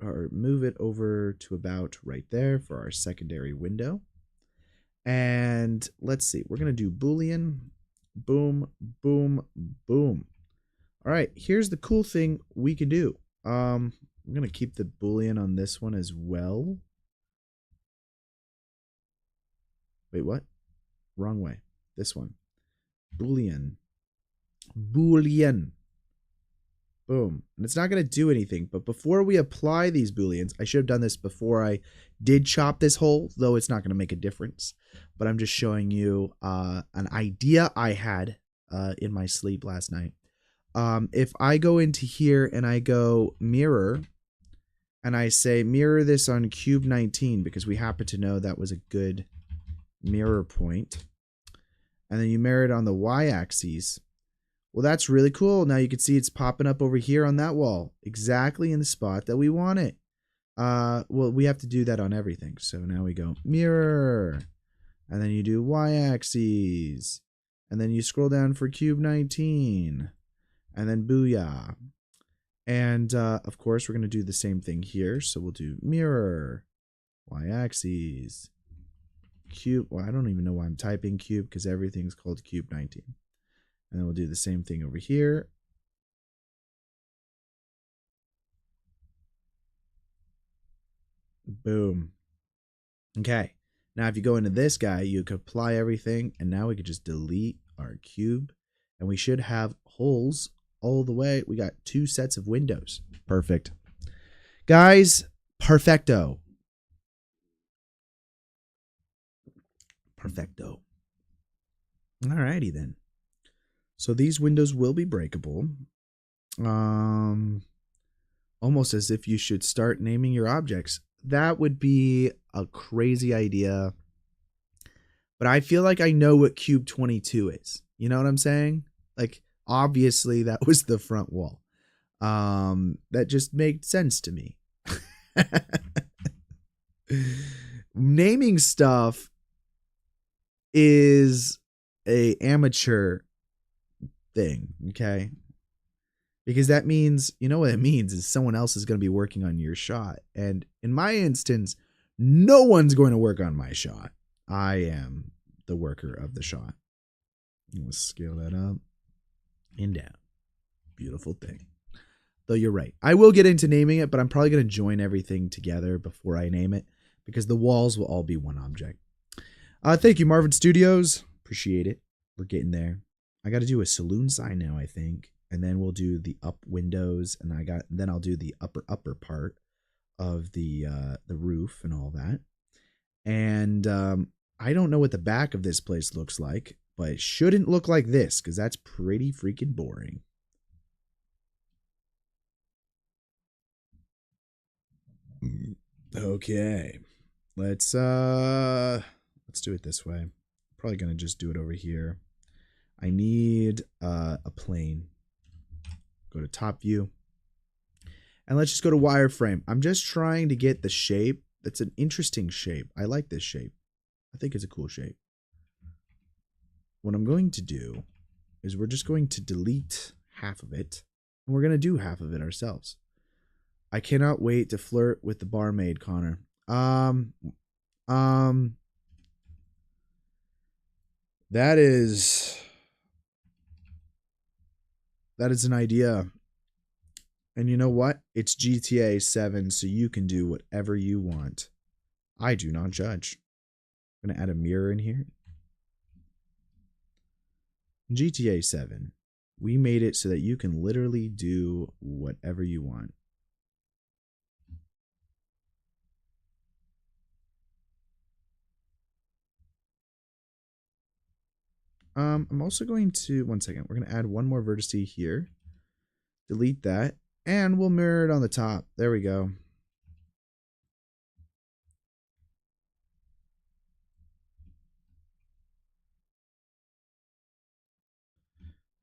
or move it over to about right there for our secondary window. And let's see, we're going to do Boolean, boom, boom, boom. All right, here's the cool thing we can do. I'm going to keep the Boolean on this one as well. Wait, what? Wrong way. This one. Boolean. Boolean. Boom. And it's not going to do anything. But before we apply these Booleans, I should have done this before I did chop this hole, though it's not going to make a difference. But I'm just showing you an idea I had in my sleep last night. If I go into here and I go mirror, and I say mirror this on cube 19, because we happen to know that was a good mirror point. And then you mirror it on the y-axis. Well, that's really cool. Now you can see it's popping up over here on that wall, exactly in the spot that we want it. Well, we have to do that on everything. So now we go mirror, and then you do y-axis, and then you scroll down for cube 19, and then booyah. And of course, we're going to do the same thing here. So we'll do mirror, y-axis, cube. Well, I don't even know why I'm typing cube because everything's called cube 19. And then we'll do the same thing over here. Boom. Okay. Now, if you go into this guy, you could apply everything. And now we could just delete our cube. And we should have holes all the way. We got 2 sets of windows. Perfect. Guys, perfecto. Perfecto. Alrighty then. So these windows will be breakable. Almost as if you should start naming your objects. That would be a crazy idea. But I feel like I know what cube 22 is. You know what I'm saying? Like, obviously that was the front wall. That just made sense to me. Naming stuff is a amateur thing, okay? Because that means, you know what it means is someone else is going to be working on your shot. And in my instance, No one's going to work on my shot. I am the worker of the shot. Let's scale that up and down. Beautiful thing. Though you're right. I will get into naming it, but I'm probably going to join everything together before I name it because the walls will all be one object. Thank you, Marvin Studios. Appreciate it. We're getting there. I got to do a saloon sign now, I think. And then we'll do the up windows, and then I'll do the upper part of the roof and all that. And I don't know what the back of this place looks like, but it shouldn't look like this because that's pretty freaking boring. Okay, let's do it this way. Probably gonna just do it over here. I need a plane. Go to top view. And let's just go to wireframe. I'm just trying to get the shape. That's an interesting shape. I like this shape. I think it's a cool shape. What I'm going to do is we're just going to delete half of it. And we're going to do half of it ourselves. I cannot wait to flirt with the barmaid, Connor. That is an idea. And you know what? It's GTA 7, so you can do whatever you want. I do not judge. I'm going to add a mirror in here. GTA 7. We made it so that you can literally do whatever you want. I'm also going to, one second, we're going to add one more vertice here. Delete that. And we'll mirror it on the top. There we go.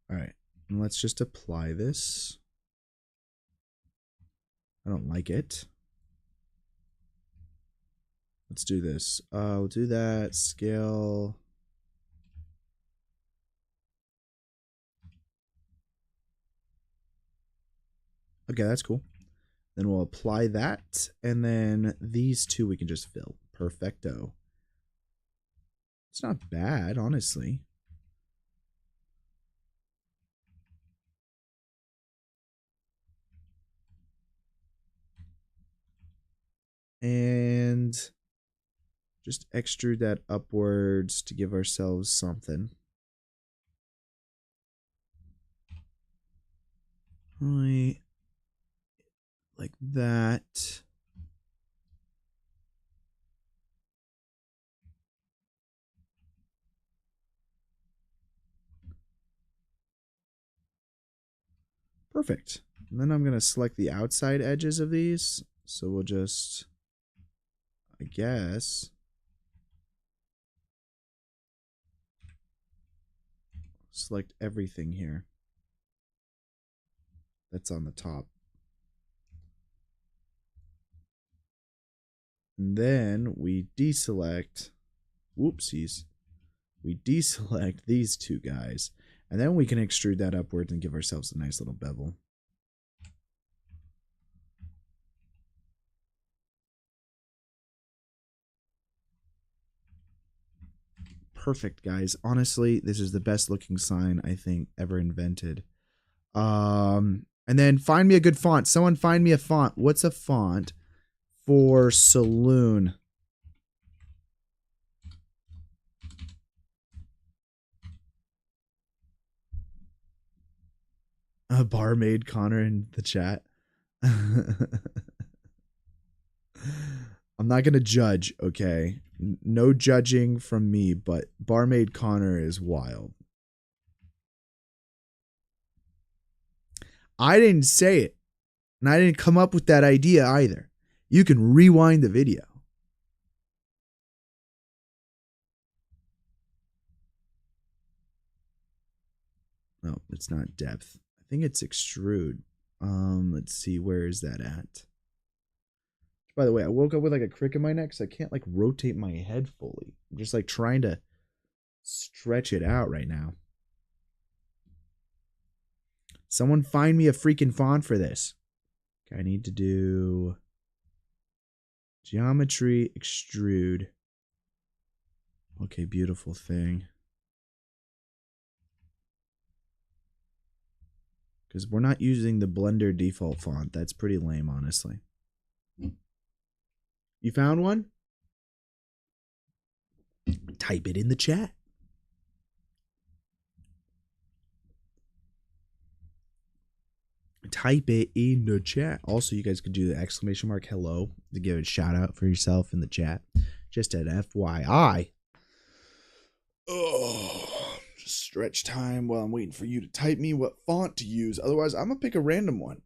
All right. And let's just apply this. I don't like it. Let's do this. We'll do that. Scale. Okay, that's cool. Then we'll apply that. And then these two we can just fill. Perfecto. It's not bad, honestly. And just extrude that upwards to give ourselves something. Right. Like that. Perfect. And then I'm going to select the outside edges of these. So we'll just, I guess, select everything here that's on the top. And then we deselect, whoopsies, we deselect these two guys. And then we can extrude that upwards and give ourselves a nice little bevel. Perfect, guys. Honestly, this is the best looking sign I think ever invented. And then find me a good font. Someone find me a font. What's a font for saloon? A barmaid Connor in the chat. I'm not going to judge, okay? No judging from me, but barmaid Connor is wild. I didn't say it, and I didn't come up with that idea either. You can rewind the video. No, it's not depth. I think it's extrude. Let's see, where is that at? By the way, I woke up with like a crick in my neck, so I can't like rotate my head fully. I'm just like trying to stretch it out right now. Someone find me a freaking font for this. Okay, I need to do Geometry extrude. Okay, beautiful thing. Because we're not using the Blender default font. That's pretty lame, honestly. You found one? Type it in the chat. Type it in the chat. Also, you guys could do the exclamation mark hello to give a shout out for yourself in the chat. Just an FYI. Oh, stretch time while I'm waiting for you to type me what font to use. Otherwise, I'm going to pick a random one.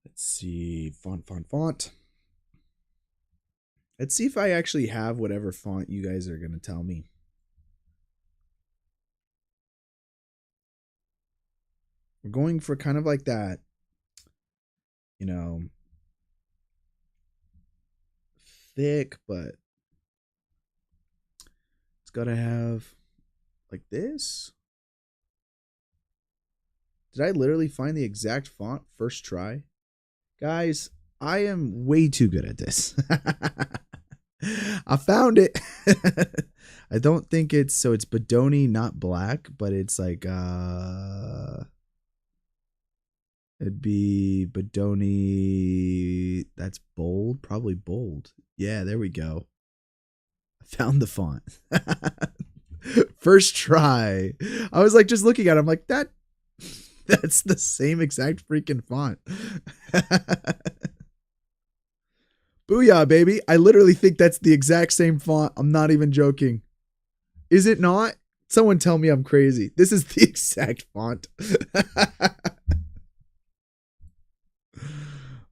Let's see. Font. Let's see if I actually have whatever font you guys are going to tell me. We're going for kind of like that, you know, thick, but it's got to have like this. Did I literally find the exact font first try? Guys, I am way too good at this. I found it. I don't think it's, so it's Bodoni, not black, but it's like, it'd be Bodoni. That's bold, probably bold. Yeah, there we go. I found the font. First try. I was like, just looking at it, I'm like, that's the same exact freaking font. Booyah, baby. I literally think that's the exact same font. I'm not even joking. Is it not? Someone tell me I'm crazy. This is the exact font.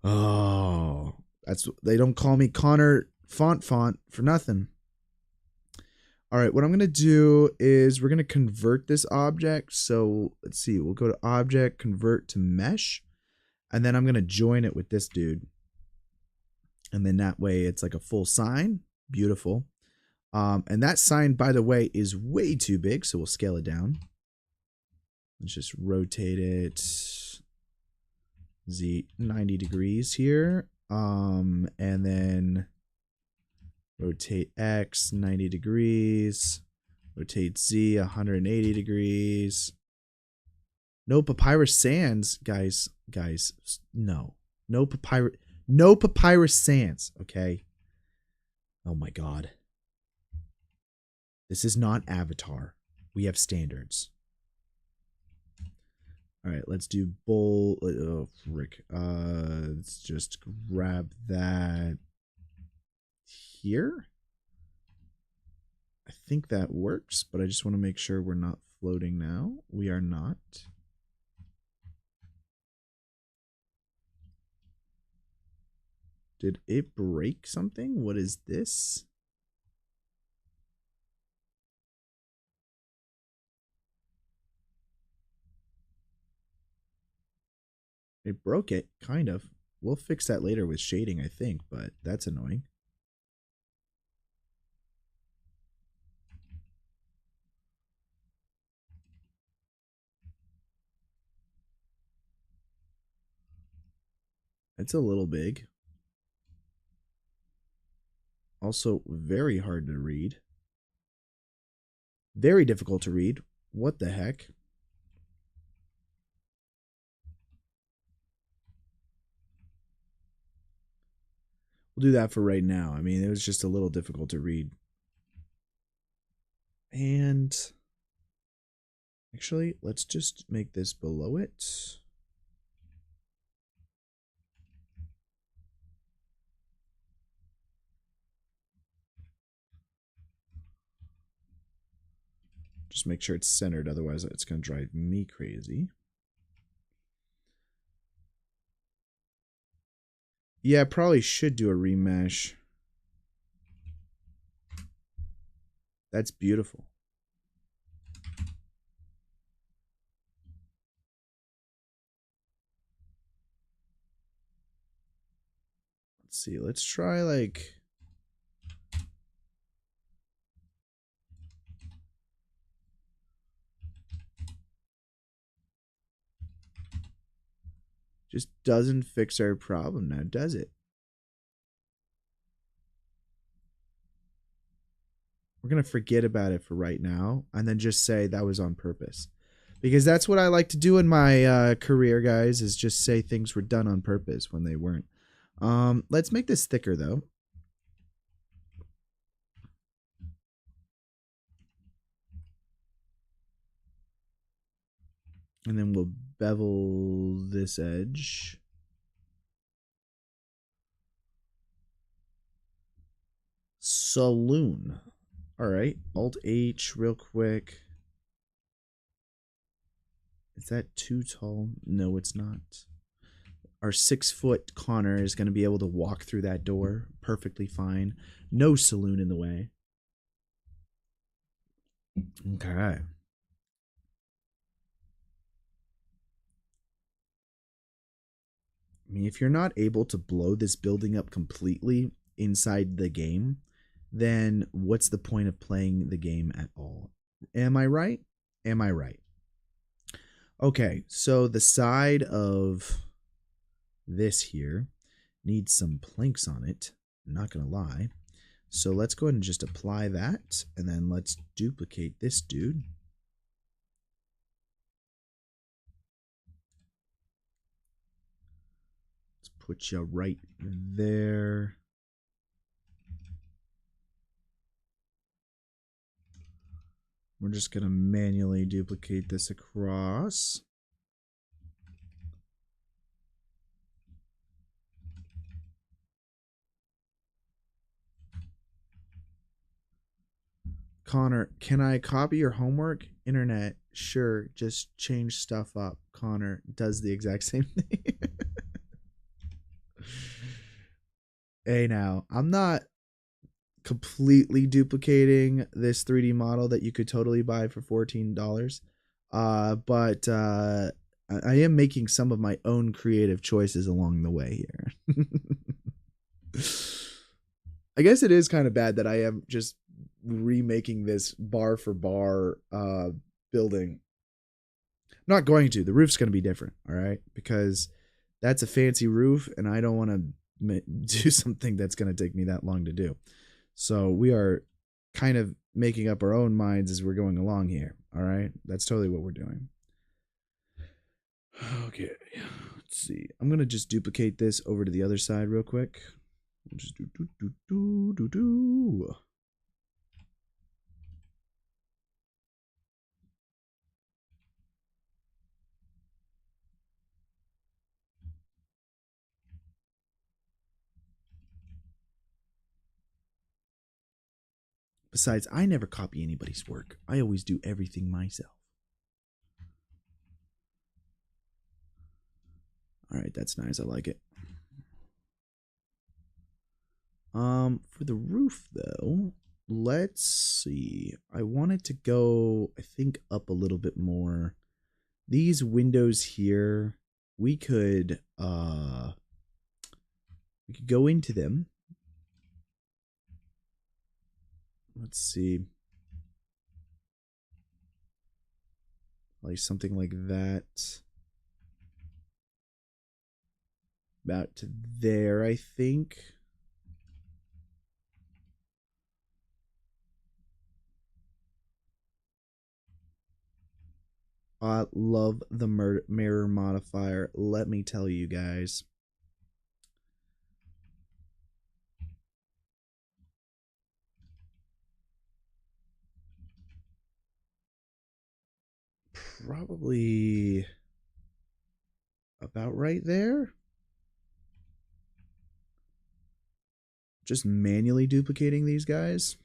Oh, they don't call me Connor font for nothing. All right, what I'm going to do is we're going to convert this object. So let's see, we'll go to object, convert to mesh, and then I'm going to join it with this dude. And then that way it's like a full sign. Beautiful. And that sign, by the way, is way too big. So we'll scale it down. Let's just rotate it 90 degrees here. And then rotate X 90 degrees. Rotate Z 180 degrees. No papyrus sands, guys. No. No papyrus sands, okay? Oh my god. This is not Avatar. We have standards. All right, let's do bold. Oh, frick. Let's just grab that here. I think that works, but I just want to make sure we're not floating now. We are not. Did it break something? What is this? It broke it, kind of. We'll fix that later with shading, I think, but that's annoying. It's a little big. Also very hard to read. Very difficult to read. What the heck? We'll do that for right now. I mean, it was just a little difficult to read. And actually, let's just make this below it. Just make sure it's centered, otherwise it's going to drive me crazy. Yeah, I probably should do a remesh. That's beautiful. Let's see, let's try like... Just doesn't fix our problem now, does it? We're going to forget about it for right now and then just say that was on purpose. Because that's what I like to do in my career, guys, is just say things were done on purpose when they weren't. Let's make this thicker, though. And then we'll bevel this edge. Saloon. All right. Alt H real quick. Is that too tall? No, it's not. Our 6-foot Connor is going to be able to walk through that door perfectly fine. No saloon in the way. Okay. I mean, if you're not able to blow this building up completely inside the game, then what's the point of playing the game at all? Am I right? Am I right? Okay, so the side of this here needs some planks on it. I'm not going to lie. So let's go ahead and just apply that, and then let's duplicate this dude. Let's put you right there. We're just going to manually duplicate this across. Connor, can I copy your homework? Internet, sure, just change stuff up. Connor does the exact same thing. Hey, now, I'm not completely duplicating this 3D model that you could totally buy for $14. But I am making some of my own creative choices along the way here. I guess it is kind of bad that I am just remaking this bar for bar building. I'm not going to. The roof's going to be different, all right? Because that's a fancy roof, and I don't want to do something that's going to take me that long to do. So we are kind of making up our own minds as we're going along here, all right? That's totally what we're doing. Okay, let's see. I'm going to just duplicate this over to the other side real quick. We'll just do. Besides, I never copy anybody's work. I always do everything myself. All right, that's nice. I like it. For the roof though, let's see. I want it to go, I think, up a little bit more. These windows here, we could go into them. Let's see. Like something like that. About to there, I think. I love the mirror modifier. Let me tell you guys. Probably about right there. Just manually duplicating these guys.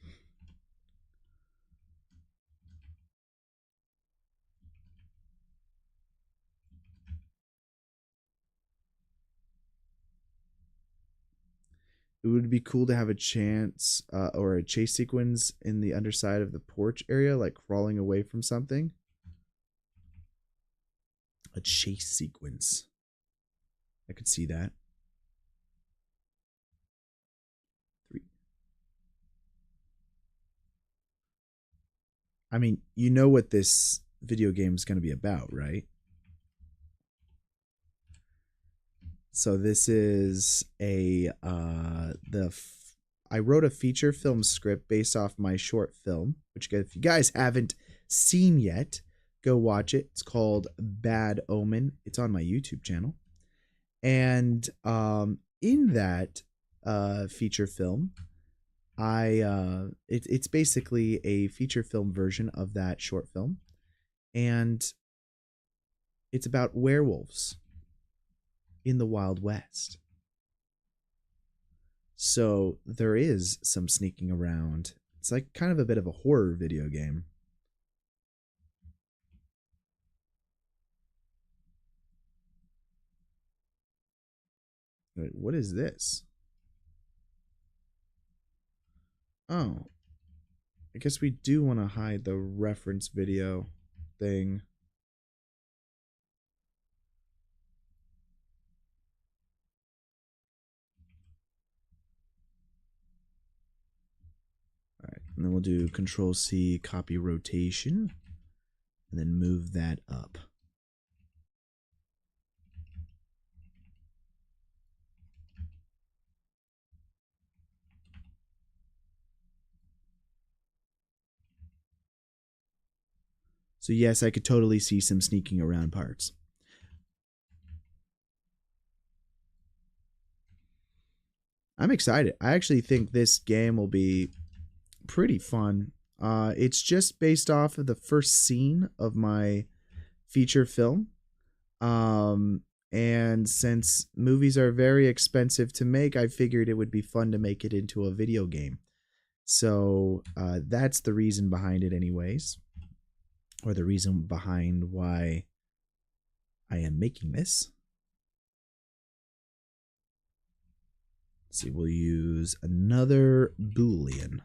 It would be cool to have a chance or a chase sequence in the underside of the porch area, like crawling away from something. A chase sequence. I could see that. 3. I mean, you know what this video game is going to be about, right? So this is I wrote a feature film script based off my short film, which if you guys haven't seen yet, go watch it. It's called Bad Omen. It's on my YouTube channel. And in that feature film, it's basically a feature film version of that short film, and it's about werewolves in the Wild West. So there is some sneaking around. It's like kind of a bit of a horror video game. Wait, what is this? Oh, I guess we do want to hide the reference video thing. All right, and then we'll do Control C, copy rotation, and then move that up. So yes, I could totally see some sneaking around parts. I'm excited. I actually think this game will be pretty fun. It's just based off of the first scene of my feature film. And since movies are very expensive to make, I figured it would be fun to make it into a video game. So that's the reason behind it anyways. Or the reason behind why I am making this. Let's see, we'll use another Boolean.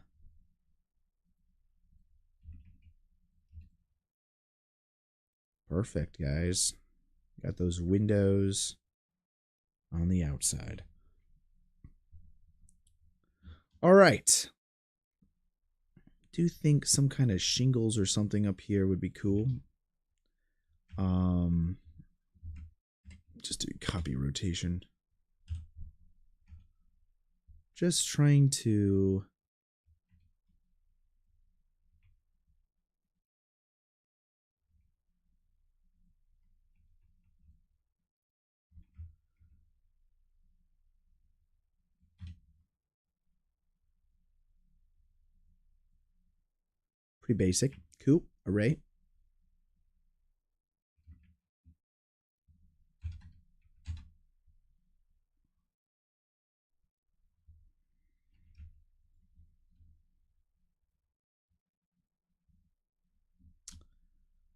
Perfect, guys. Got those windows on the outside. All right. Do think some kind of shingles or something up here would be cool. Just do copy rotation. Just trying to pretty basic. Cool. Array.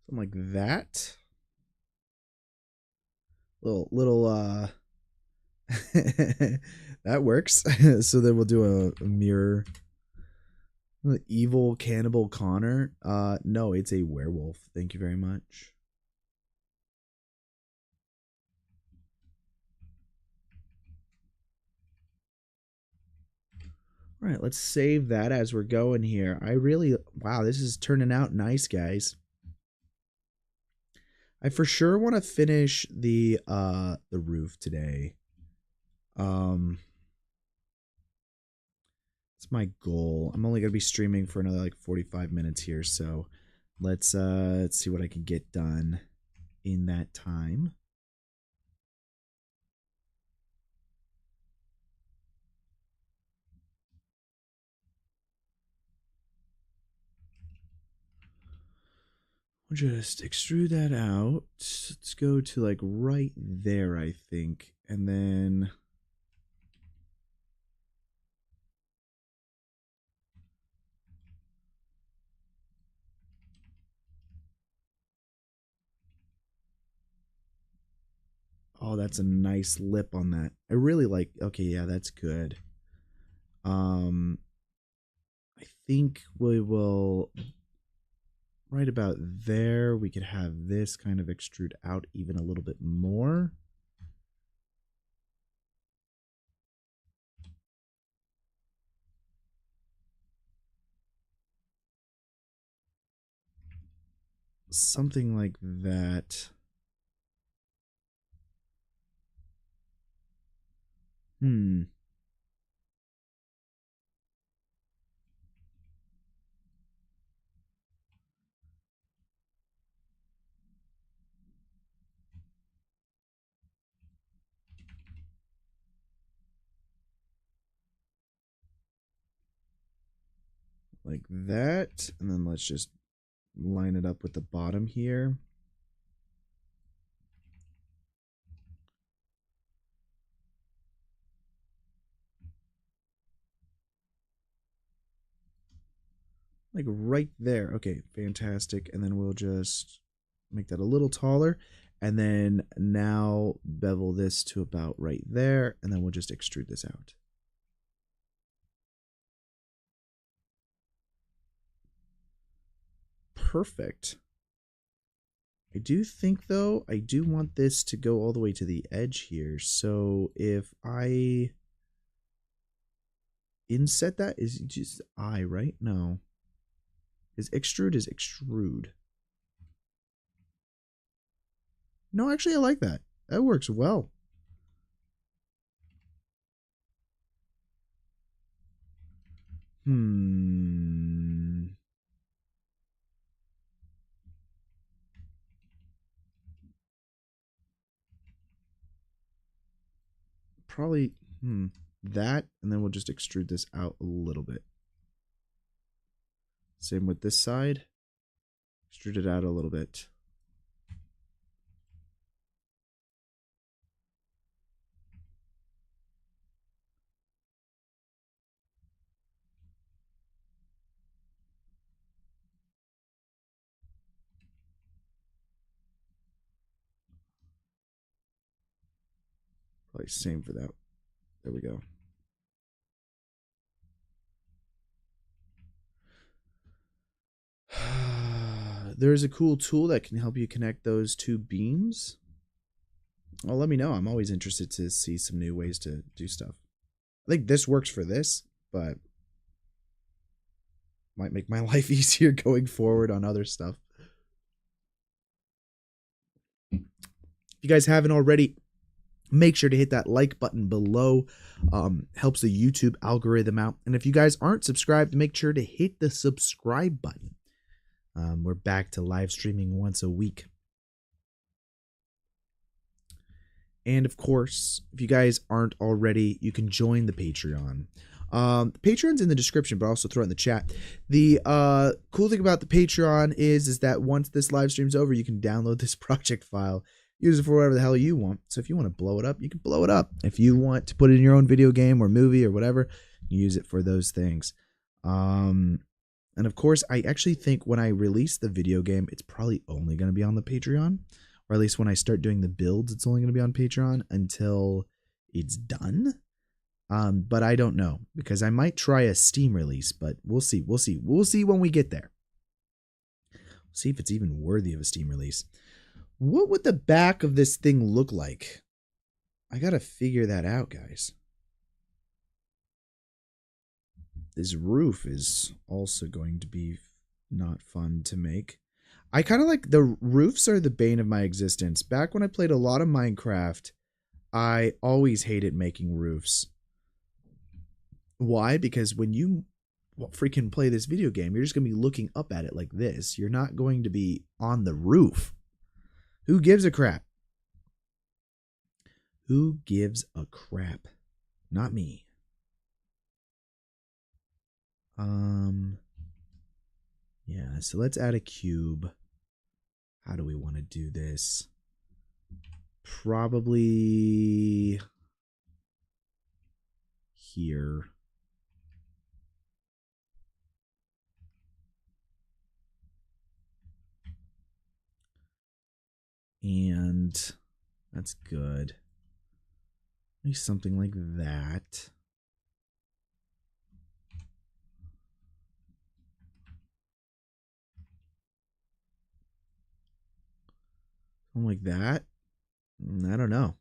Something like that. Little that works. So then we'll do a mirror. Evil Cannibal Connor. No, it's a werewolf. Thank you very much. All right, let's save that as we're going here. Wow, this is turning out nice, guys. I for sure want to finish the roof today. It's my goal. I'm only gonna be streaming for another like 45 minutes here, so let's see what I can get done in that time. We'll just extrude that out. Let's go to like right there, I think, and then oh, that's a nice lip on that. I really like. Okay, yeah, that's good. I think we will right about there. We could have this kind of extrude out even a little bit more. Something like that. Hmm. Like that. And then let's just line it up with the bottom here. Like right there. Okay, fantastic. And then we'll just make that a little taller. And then now bevel this to about right there. And then we'll just extrude this out. Perfect. I do think, though, I do want this to go all the way to the edge here. So if I inset that, is just I, right? No. Is extrude. No, actually, I like that. That works well. Probably that, and then we'll just extrude this out a little bit. Same with this side. Extrude it out a little bit. Probably same for that. There we go. There's a cool tool that can help you connect those two beams. Well, let me know. I'm always interested to see some new ways to do stuff. I think this works for this, but might make my life easier going forward on other stuff. If you guys haven't already, make sure to hit that like button below. Helps the YouTube algorithm out. And if you guys aren't subscribed, make sure to hit the subscribe button. We're back to live streaming once a week. And of course, if you guys aren't already, you can join the Patreon. Patreon's in the description, but I'll also throw it in the chat. The cool thing about the Patreon is that once this live stream's over, you can download this project file, use it for whatever the hell you want. So if you want to blow it up, you can blow it up. If you want to put it in your own video game or movie or whatever, you use it for those things. And of course, I actually think when I release the video game, it's probably only going to be on the Patreon. Or at least when I start doing the builds, it's only going to be on Patreon until it's done. But I don't know, because I might try a Steam release, but we'll see. We'll see when we get there. See if it's even worthy of a Steam release. What would the back of this thing look like? I got to figure that out, guys. This roof is also going to be not fun to make. I kind of like the roofs are the bane of my existence. Back when I played a lot of Minecraft, I always hated making roofs. Why? Because when you freaking play this video game, you're just going to be looking up at it like this. You're not going to be on the roof. Who gives a crap? Who gives a crap? Not me. Yeah, so let's add a cube. How do we want to do this? Probably here. And that's good. Maybe something like that. Something like that. I don't know.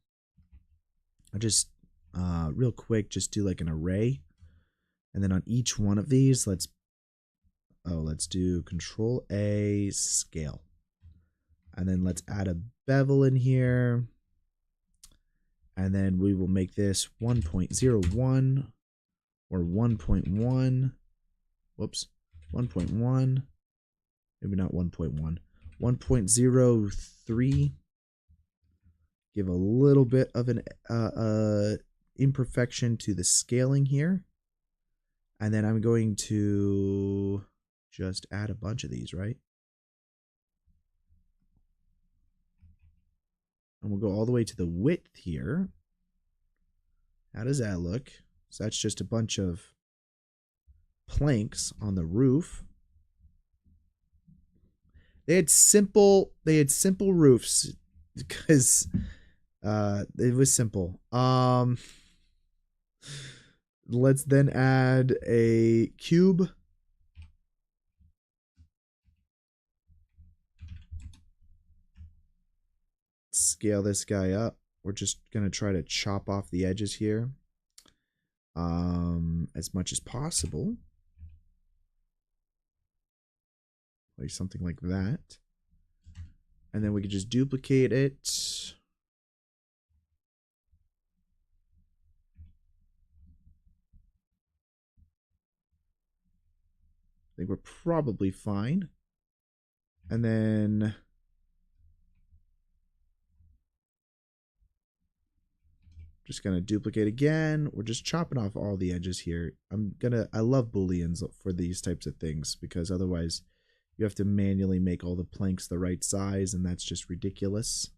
I just real quick just do like an array, and then on each one of these let's do Control A, scale, and then let's add a bevel in here, And then we will make this 1.01 or 1.1. Whoops. 1.1. Maybe not 1.1. 1.03. Give a little bit of an imperfection to the scaling here. And then I'm going to just add a bunch of these, right? And we'll go all the way to the width here. How does that look? So that's just a bunch of planks on the roof. They had simple roofs because it was simple. Let's then add a cube. Scale this guy up. We're just gonna try to chop off the edges here as much as possible. Like something like that. And then we could just duplicate it. I think we're probably fine. And then just gonna duplicate again. We're just chopping off all the edges here. I love booleans for these types of things because otherwise you have to manually make all the planks the right size, and that's just ridiculous.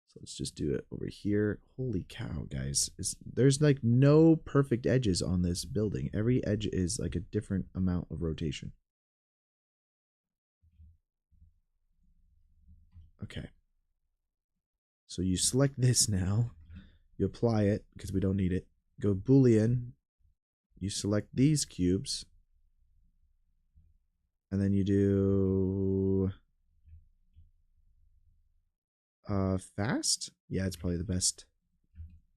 So let's just do it over here. Holy cow, guys. There's like no perfect edges on this building. Every edge is like a different amount of rotation. Okay. So you select this now. You apply it because we don't need it. Go Boolean. You select these cubes. And then you do fast. Yeah, it's probably the best.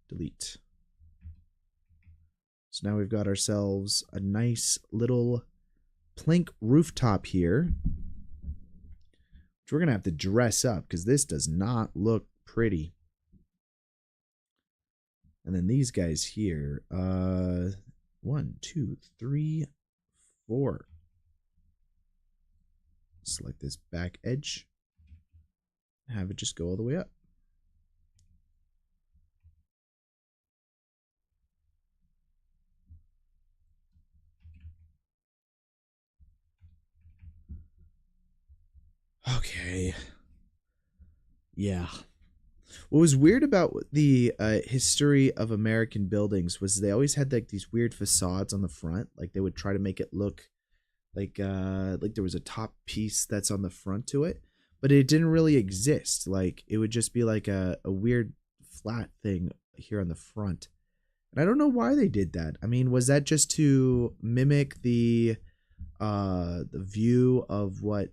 Delete. So now we've got ourselves a nice little plank rooftop here, which we're gonna have to dress up because this does not look pretty. And then these guys here, 1, 2, 3, 4. Select this back edge. Have it just go all the way up. Okay. Yeah. What was weird about the history of American buildings was they always had like these weird facades on the front. Like they would try to make it look like there was a top piece that's on the front to it, but it didn't really exist. Like it would just be like a weird flat thing here on the front. And I don't know why they did that. I mean, was that just to mimic the view of what?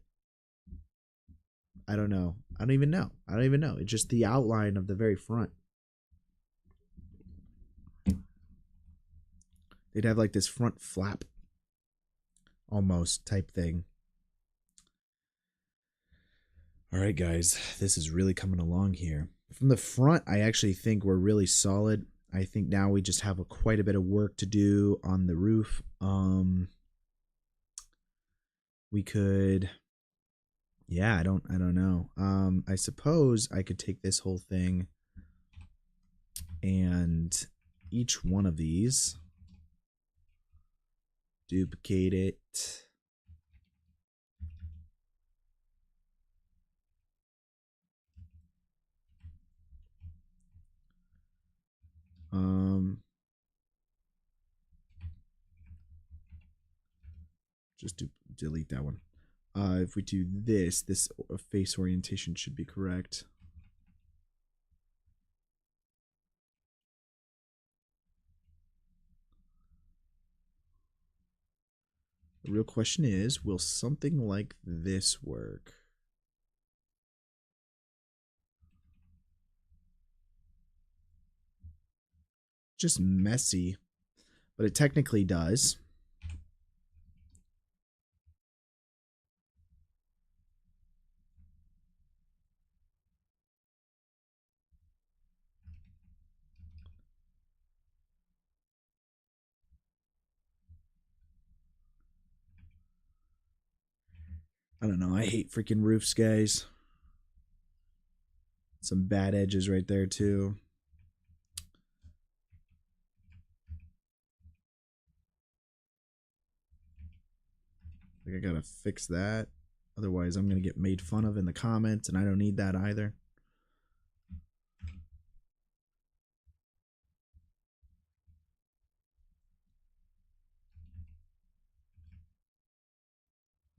I don't know. I don't even know. It's just the outline of the very front. They'd have like this front flap almost type thing. All right, guys, this is really coming along here. From the front, I actually think we're really solid. I think now we just have quite a bit of work to do on the roof. We could, yeah, I don't know. I suppose I could take this whole thing and each one of these, duplicate it. Just delete that one. If we do this face orientation should be correct. The real question is, will something like this work? Just messy, but it technically does. I don't know. I hate freaking roofs, guys. Some bad edges right there, too. I think I gotta fix that. Otherwise, I'm gonna get made fun of in the comments, and I don't need that either.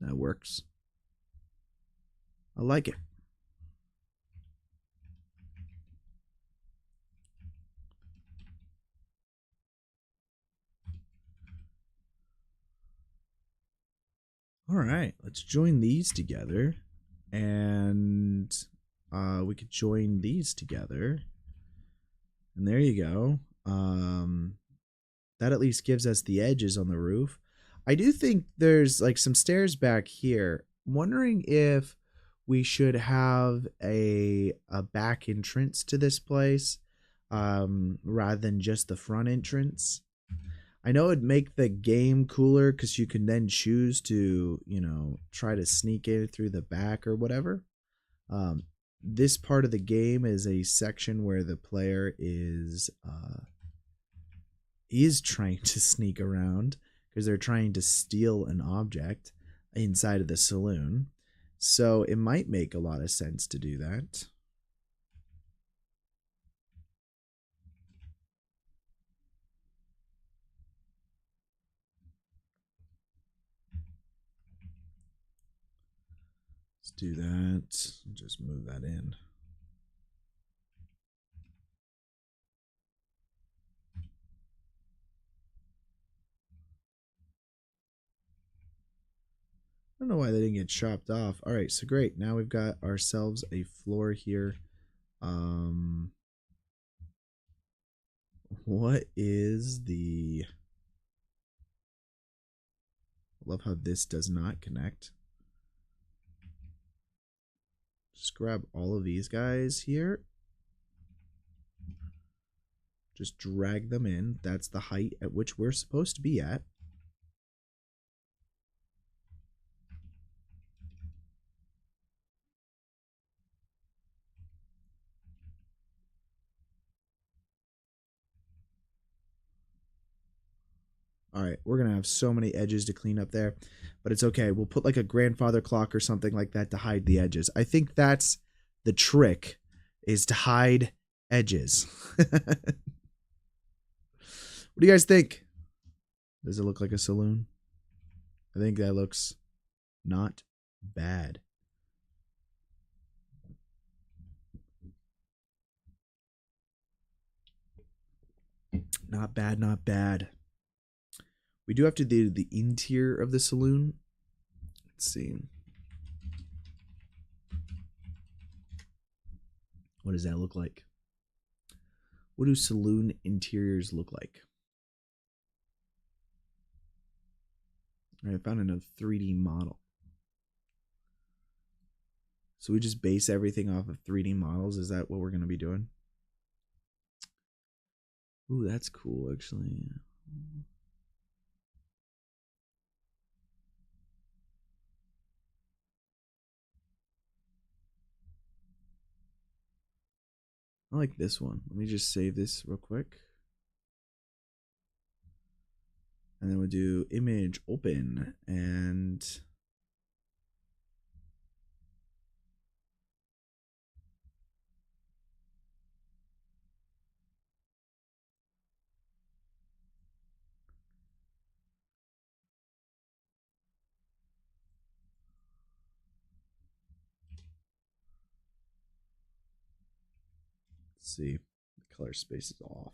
That works. I like it. All right, let's join these together. And we could join these together. And there you go. That at least gives us the edges on the roof. I do think there's like some stairs back here. I'm wondering if we should have a back entrance to this place rather than just the front entrance. I know it'd make the game cooler because you can then choose to, you know, try to sneak in through the back or whatever. This part of the game is a section where the player is trying to sneak around because they're trying to steal an object inside of the saloon. So it might make a lot of sense to do that. Let's do that. Just move that in. I don't know why they didn't get chopped off. All right, so great. Now we've got ourselves a floor here. What is the... I love how this does not connect. Just grab all of these guys here. Just drag them in. That's the height at which we're supposed to be at. All right, we're going to have so many edges to clean up there, but it's okay. We'll put like a grandfather clock or something like that to hide the edges. I think that's the trick, is to hide edges. What do you guys think? Does it look like a saloon? I think that looks not bad. Not bad, not bad. We do have to do the interior of the saloon. Let's see. What does that look like? What do saloon interiors look like? All right, I found another 3D model. So we just base everything off of 3D models. Is that what we're going to be doing? Ooh, that's cool, actually. I like this one. Let me just save this real quick. And then we'll do image open and let's see. The color space is off.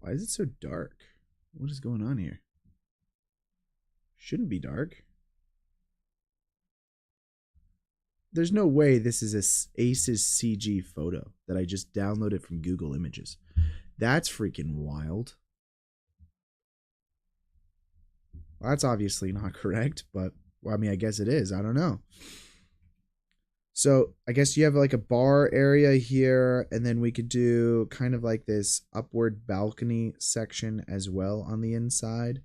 Why is it so dark? What is going on here? Shouldn't be dark. There's no way this is a Aces CG photo that I just downloaded from Google Images. That's freaking wild. Well, that's obviously not correct, but Well, I mean, I guess it is. I don't know. So I guess you have like a bar area here, and then we could do kind of like this upward balcony section as well on the inside.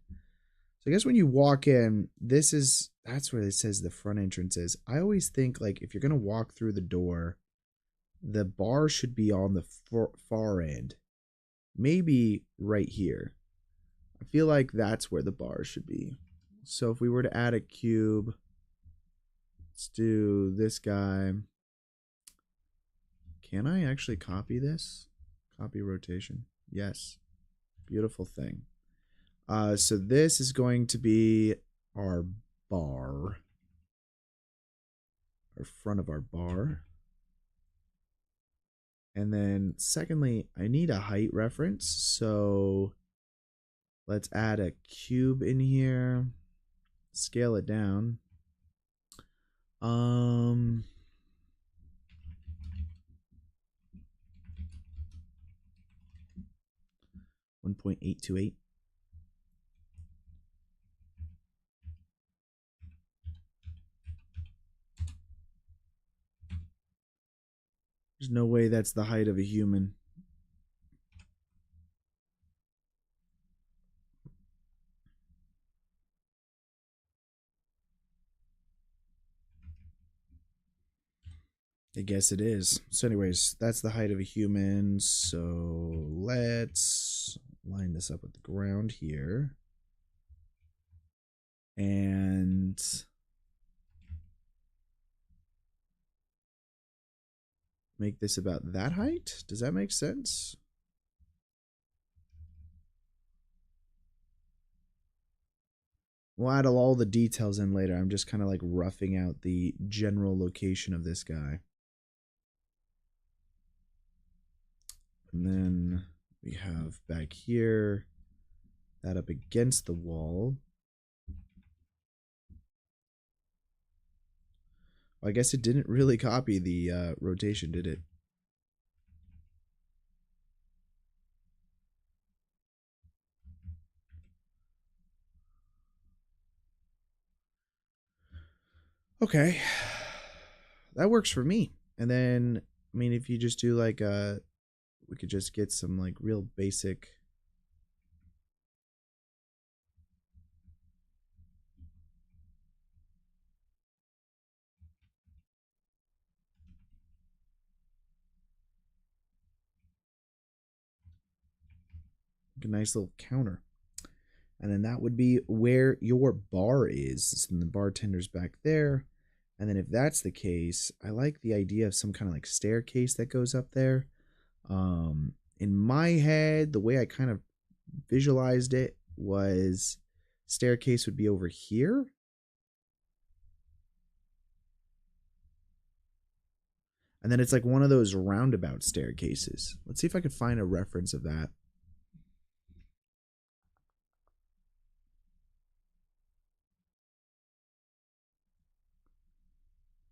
So I guess when you walk in, that's where it says the front entrance is. I always think like if you're gonna walk through the door, the bar should be on the far end, maybe right here. I feel like that's where the bar should be. So if we were to add a cube, let's do this guy. Can I actually copy this? Copy rotation. Yes. Beautiful thing. So this is going to be our bar. Our front of our bar. And then secondly, I need a height reference. So let's add a cube in here. Scale it down. 1.828. There's no way that's the height of a human. I guess it is. So anyways, that's the height of a human. So let's line this up with the ground here. And make this about that height. Does that make sense? We'll add all the details in later. I'm just kind of like roughing out the general location of this guy. And then we have back here, that up against the wall. Well, I guess it didn't really copy the rotation, did it? Okay. That works for me. And then, I mean, if you just do like we could just get some like real basic. A nice little counter. And then that would be where your bar is. So the bartender's back there. And then if that's the case, I like the idea of some kind of like staircase that goes up there. In my head, the way I kind of visualized it was staircase would be over here. And then it's like one of those roundabout staircases. Let's see if I can find a reference of that.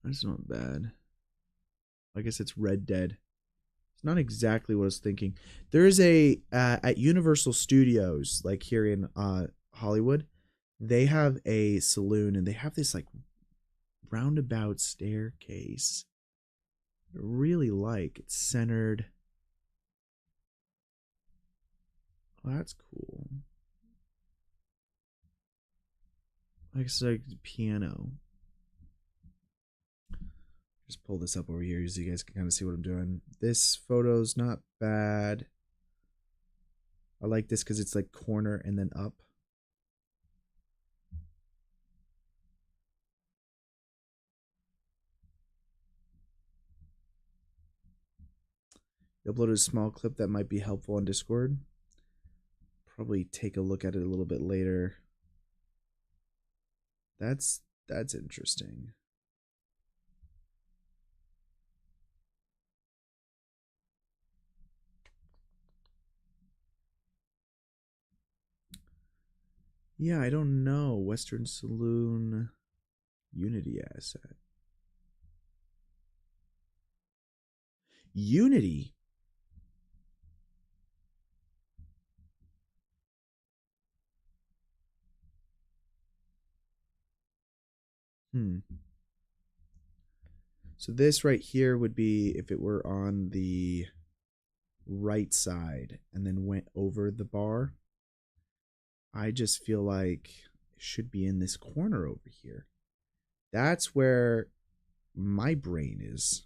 That's not bad. I guess it's Red Dead. It's not exactly what I was thinking. There is a at Universal Studios, like here in Hollywood, they have a saloon and they have this like roundabout staircase. I really like it's centered. Oh, that's cool. Like it's like piano. Just pull this up over here so you guys can kind of see what I'm doing. This photo's not bad. I like this because it's like corner and then up. You uploaded a small clip that might be helpful on Discord. Probably take a look at it a little bit later. That's interesting. Yeah, I don't know. Western Saloon Unity asset. Unity? Hmm. So this right here would be if it were on the right side and then went over the bar. I just feel like it should be in this corner over here. That's where my brain is.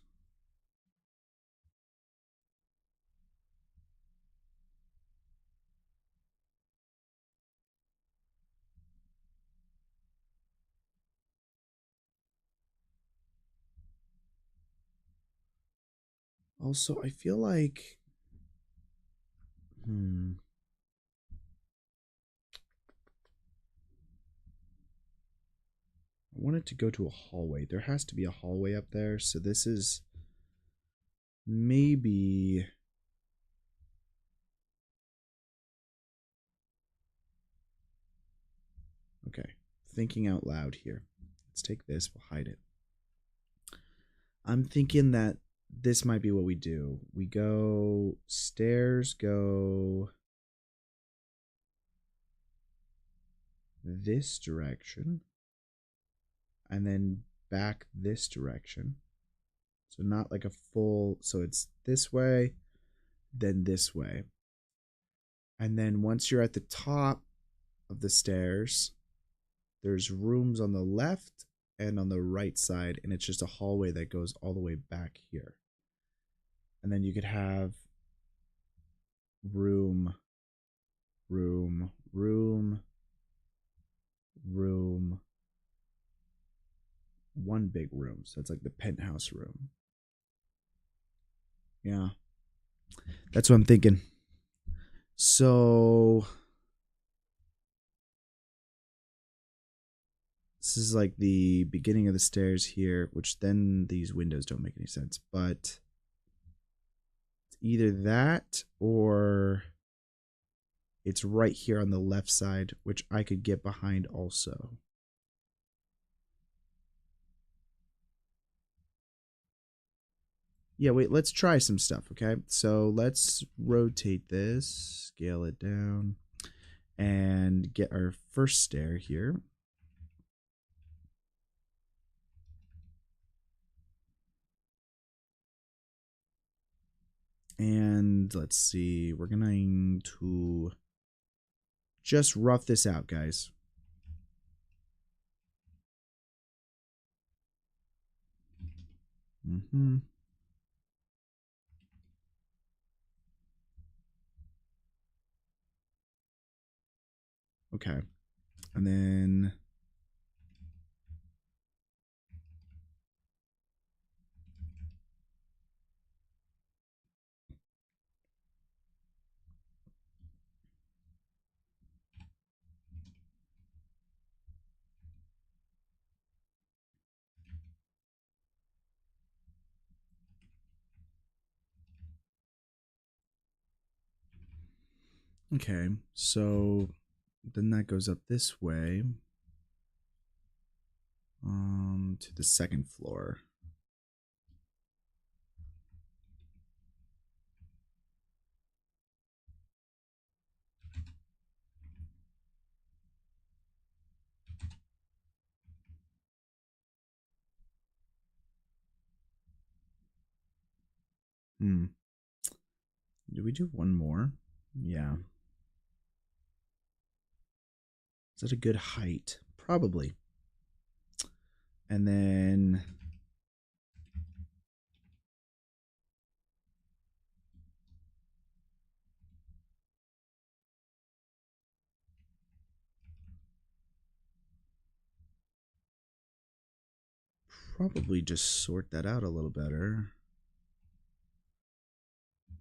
Also, I feel like I want it to go to a hallway. There has to be a hallway up there. So this is maybe... Okay, thinking out loud here. Let's take this, we'll hide it. I'm thinking that this might be what we do. We go stairs, go this direction, and then back this direction. So not like a full, so it's this way, then this way. And then once you're at the top of the stairs, there's rooms on the left and on the right side, and it's just a hallway that goes all the way back here. And then you could have room, room, room, room, one big room. So it's like the penthouse room. Yeah. That's what I'm thinking. So this is like the beginning of the stairs here, which then these windows don't make any sense, but it's either that or it's right here on the left side, which I could get behind also. Yeah, wait, let's try some stuff, okay? So let's rotate this, scale it down, and get our first stair here. And let's see, we're going to just rough this out, guys. Okay. And then okay, so then that goes up this way to the second floor. Do we do one more? Yeah. Is that a good height? Probably. And then probably just sort that out a little better.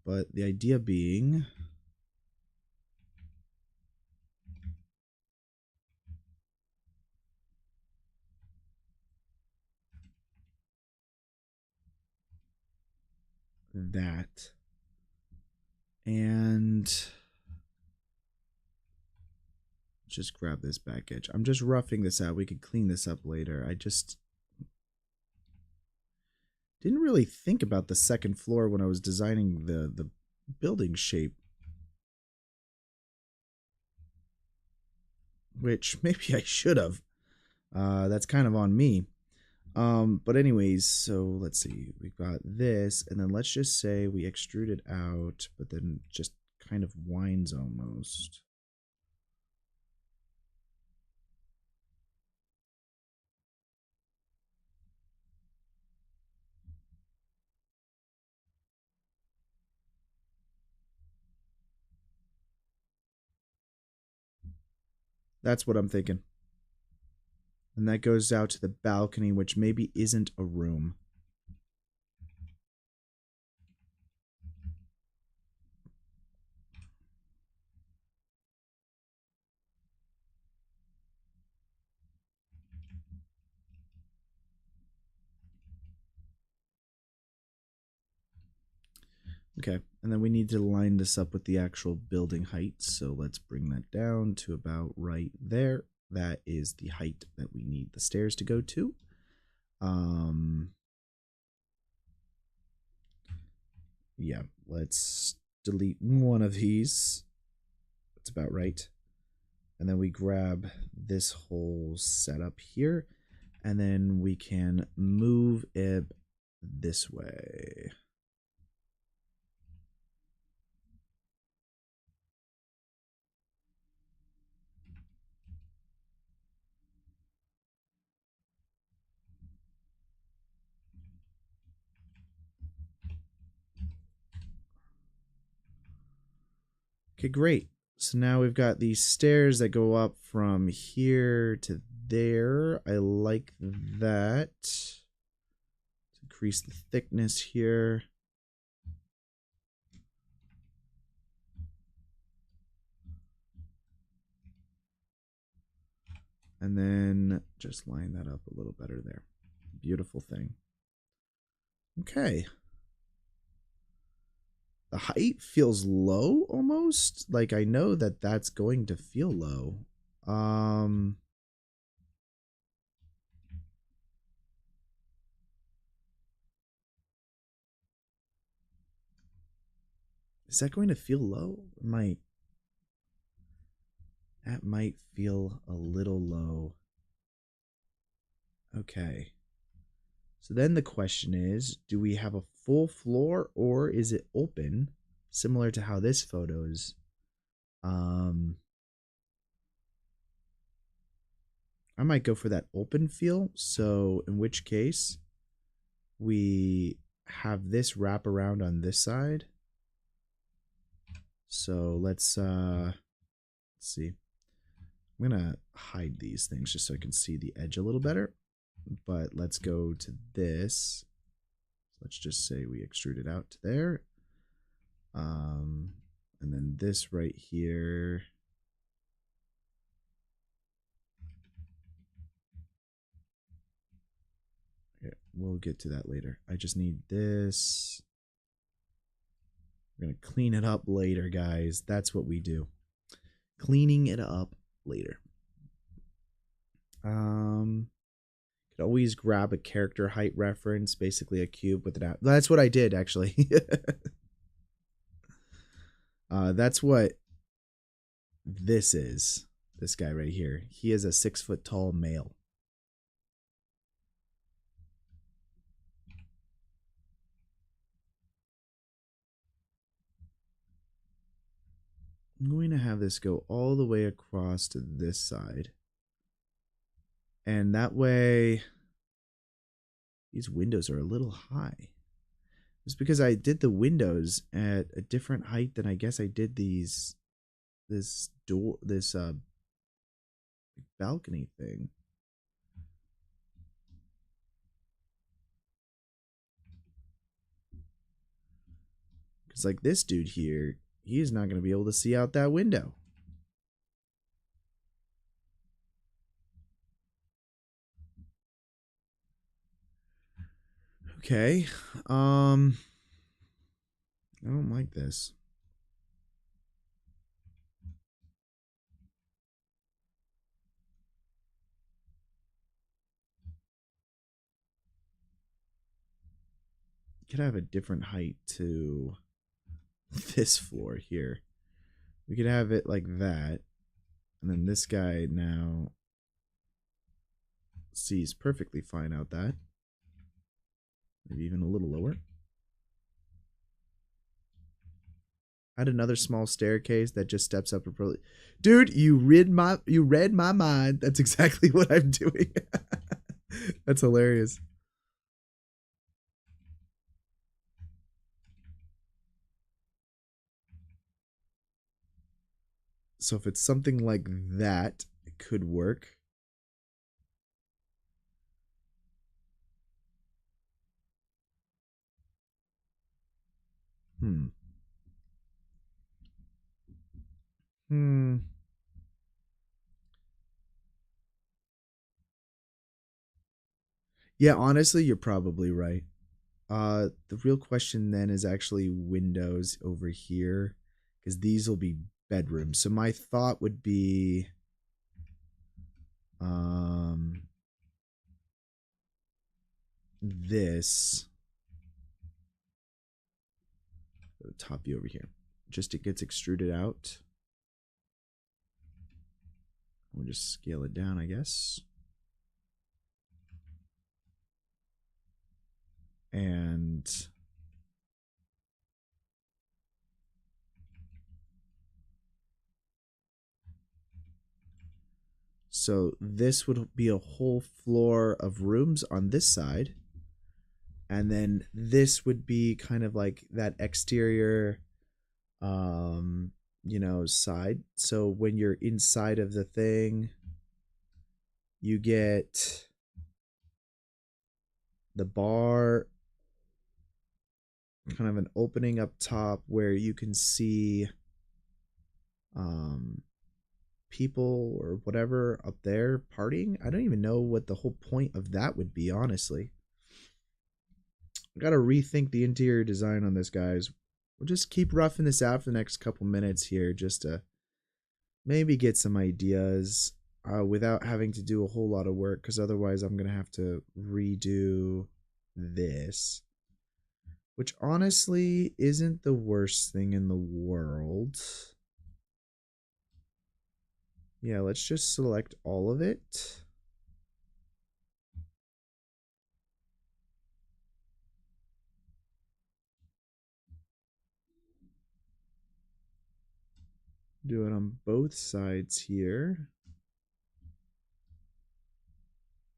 But the idea being that. And just grab this back edge. I'm just roughing this out. We could clean this up later. I just didn't really think about the second floor when I was designing the building shape. Which maybe I should have. That's kind of on me. But anyways, so let's see. We've got this, and then let's just say we extrude it out, but then just kind of winds almost. That's what I'm thinking. And that goes out to the balcony, which maybe isn't a room. Okay, and then we need to line this up with the actual building height. So let's bring that down to about right there. That is the height that we need the stairs to go to. Yeah, let's delete one of these. That's about right. And then we grab this whole setup here, and then we can move it this way. Okay, great. So now we've got these stairs that go up from here to there. I like that. Let's increase the thickness here. And then just line that up a little better there. Beautiful thing. Okay. The height feels low almost. Like I know that that's going to feel low. Is that going to feel low? That might feel a little low. Okay. So then the question is, do we have a full floor or is it open? Similar to how this photo is. I might go for that open feel. So in which case we have this wrap around on this side. So let's see. I'm gonna hide these things just so I can see the edge a little better. But let's go to this. Let's just say we extrude it out to there. And then this right here. Okay, we'll get to that later. I just need this. We're gonna clean it up later, guys. That's what we do. Cleaning it up later. Could always grab a character height reference, basically a cube with an out. That's what I did actually. That's what this is. This guy right here. He is a 6 foot tall male. I'm going to have this go all the way across to this side. And that way, these windows are a little high. It's because I did the windows at a different height than I guess I did this balcony thing. Because like this dude here, he's not going to be able to see out that window. Okay. I don't like this. Could have a different height to this floor here. We could have it like that. And then this guy now sees perfectly fine out that. Maybe even a little lower. Add another small staircase that just steps up. Dude, you read my mind. That's exactly what I'm doing. That's hilarious. So if it's something like that, it could work. Hmm. Hmm. Yeah, honestly, you're probably right. The real question then is actually windows over here, because these will be bedrooms. So my thought would be, um, this top view over here. Just it gets extruded out. We'll just scale it down, I guess. And so this would be a whole floor of rooms on this side. And then this would be kind of like that exterior side. So when you're inside of the thing, you get the bar, kind of an opening up top where you can see um people or whatever up there partying. I don't even know what the whole point of that would be, honestly. I gotta rethink the interior design on this, guys. We'll just keep roughing this out for the next couple minutes here, just to maybe get some ideas without having to do a whole lot of work, because otherwise I'm gonna have to redo this, which honestly isn't the worst thing in the world. Yeah, let's just select all of it. Do it on both sides here.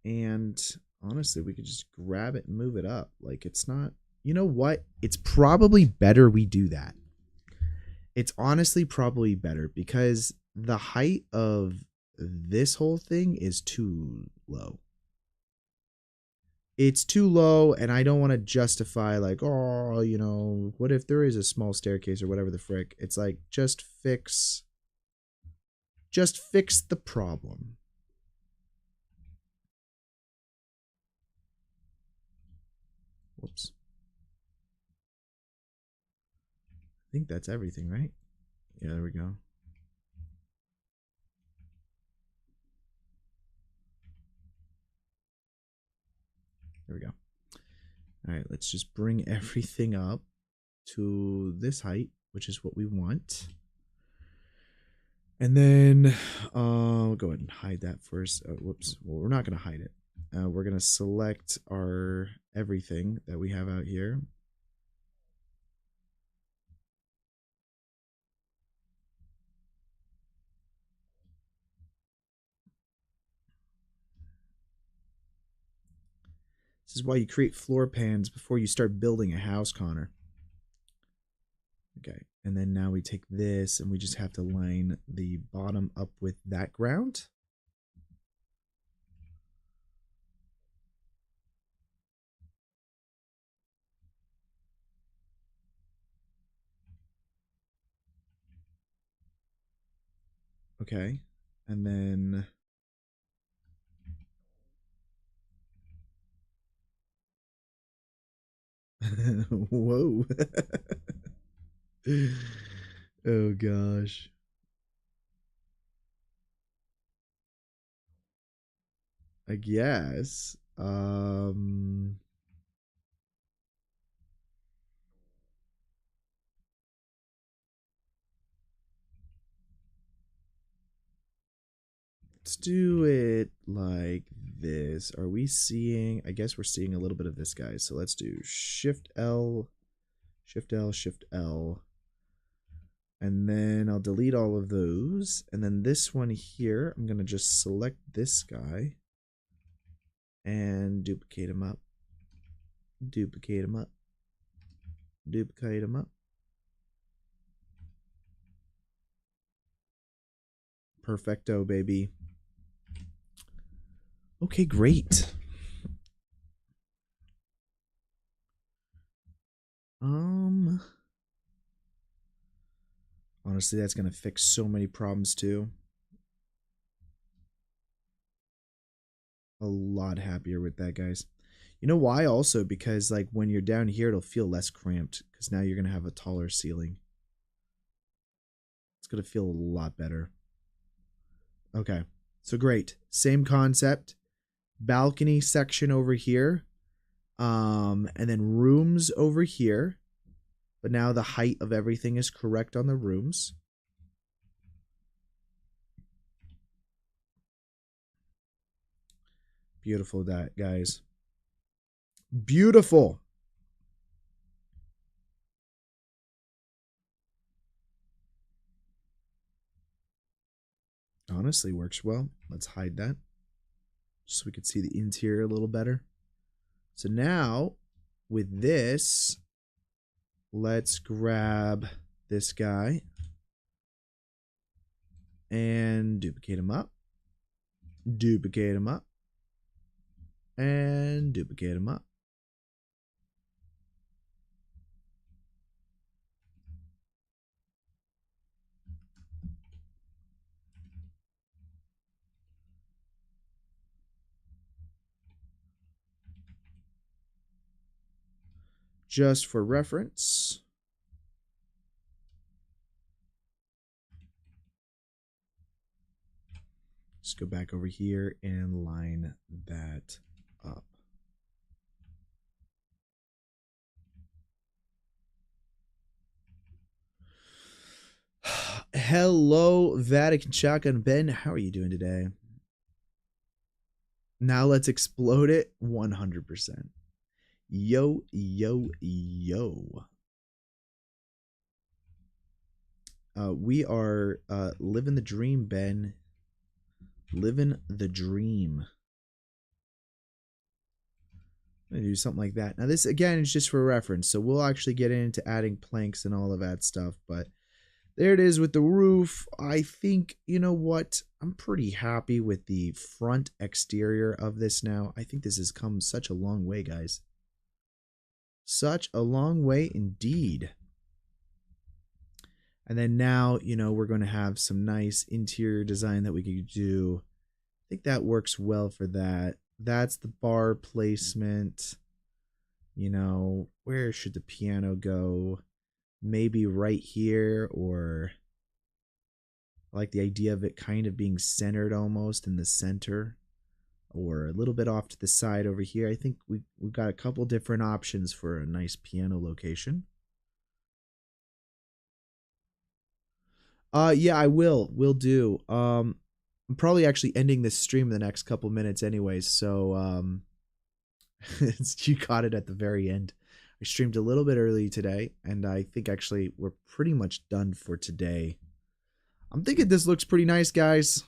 And honestly, we could just grab it and move it up. Like, it's not, you know what? It's probably better we do that. It's honestly probably better, because the height of this whole thing is too low. It's too low, and I don't want to justify, like, oh, what if there is a small staircase or whatever the frick. It's like, just fix the problem. Whoops. I think that's everything, right? Yeah, there we go. There we go. All right, let's just bring everything up to this height, which is what we want. And then we'll go ahead and hide that first. Whoops. Well, we're not going to hide it. We're going to select our everything that we have out here. This is why you create floor plans before you start building a house, Connor. Okay, and then now we take this and we just have to line the bottom up with that ground. Okay, and then whoa. Oh gosh. I guess. Let's do it like this. Are we seeing? I guess we're seeing a little bit of this, guys. So let's do Shift L, Shift L, Shift L. And then I'll delete all of those. And then this one here, I'm going to just select this guy and duplicate him up. Duplicate him up. Duplicate him up. Perfecto, baby. Okay, great. Honestly, that's going to fix so many problems too. A lot happier with that, guys. You know why? Also, because like when you're down here, it'll feel less cramped because now you're going to have a taller ceiling. It's going to feel a lot better. Okay, so great. Same concept. Balcony section over here. And then rooms over here. But now the height of everything is correct on the rooms. Beautiful, that guys. Beautiful. Honestly, works well. Let's hide that so we can see the interior a little better. So now with this, let's grab this guy and duplicate him up. Duplicate him up. And duplicate him up. Just for reference, just go back over here and line that up. Hello, Vatican Shotgun Ben. How are you doing today? Now let's explode it 100%. Yo, yo, yo. We are living the dream, Ben. Living the dream. I'm going to do something like that. Now this, again, is just for reference. So we'll actually get into adding planks and all of that stuff. But there it is with the roof. I think, you know what? I'm pretty happy with the front exterior of this now. I think this has come such a long way, guys. Such a long way indeed. And then now, you know, we're going to have some nice interior design that we could do. I think that works well for that. That's the bar placement. You know, where should the piano go? Maybe right here, or I like the idea of it kind of being centered almost in the center, or a little bit off to the side over here. I think we've got a couple different options for a nice piano location. Yeah, I will do. I'm probably actually ending this stream in the next couple minutes anyways, so you caught it at the very end. I streamed a little bit early today, and I think actually we're pretty much done for today. I'm thinking this looks pretty nice, guys.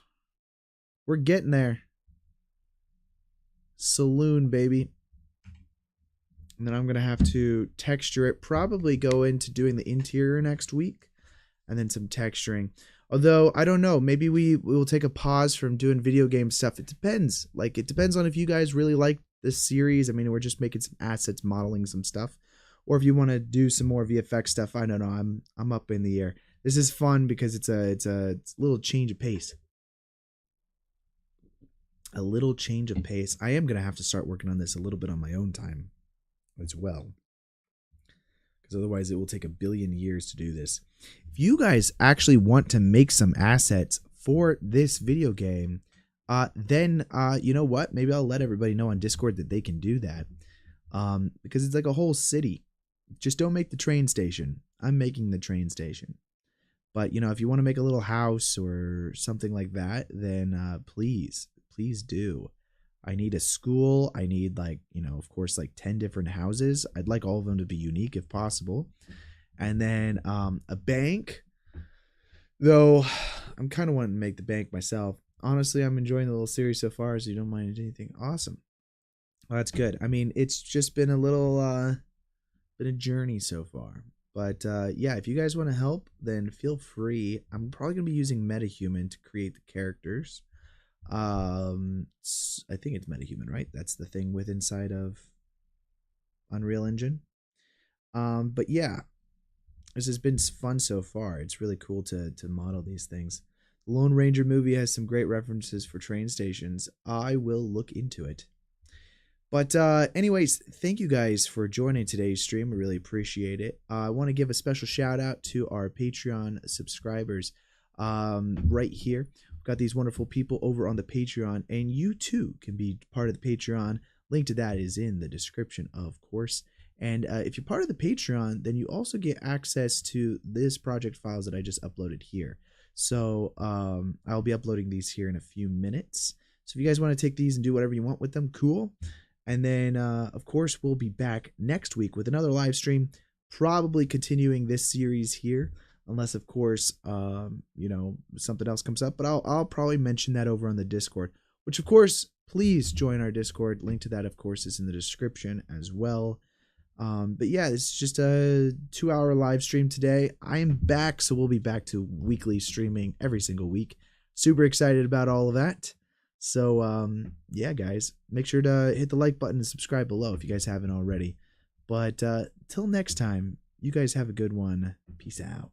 We're getting there. Saloon, baby. And then I'm going to have to texture it, probably go into doing the interior next week, and then some texturing. Although, I don't know, maybe we will take a pause from doing video game stuff. It depends. Like, it depends on if you guys really like this series. I mean, we're just making some assets, modeling some stuff. Or if you want to do some more VFX stuff, I don't know. I'm up in the air. This is fun because it's a little change of pace. A little change of pace. I am going to have to start working on this a little bit on my own time as well, because otherwise it will take a billion years to do this. If you guys actually want to make some assets for this video game, then you know what? Maybe I'll let everybody know on Discord that they can do that, because it's like a whole city. Just don't make the train station. I'm making the train station. But, you know, if you want to make a little house or something like that, then please do. I need a school. I need, like, you know, of course, like 10 different houses. I'd like all of them to be unique if possible. And then a bank, though I'm kind of wanting to make the bank myself. Honestly, I'm enjoying the little series so far, so you don't mind anything. Awesome. Well, that's good. I mean, it's just been a little been a journey so far. But yeah, if you guys want to help, then feel free. I'm probably gonna be using MetaHuman to create the characters. I think it's MetaHuman, right? That's the thing with inside of Unreal Engine. But yeah, this has been fun so far. It's really cool to model these things. The Lone Ranger movie has some great references for train stations. I will look into it. But anyways, thank you guys for joining today's stream. I really appreciate it. I want to give a special shout out to our Patreon subscribers right here. We've got these wonderful people over on the Patreon, and you too can be part of the Patreon. Link to that is in the description, of course. And if you're part of the Patreon, then you also get access to this project files that I just uploaded here. So I'll be uploading these here in a few minutes. So if you guys want to take these and do whatever you want with them, cool. And then, of course, we'll be back next week with another live stream, probably continuing this series here, unless, of course, you know, something else comes up. But I'll probably mention that over on the Discord, which, of course, please join our Discord. Link to that, of course, is in the description as well. But yeah, this is just a 2-hour live stream today. I am back, so we'll be back to weekly streaming every single week. Super excited about all of that. So, yeah, guys, make sure to hit the like button and subscribe below if you guys haven't already. But till next time, you guys have a good one. Peace out.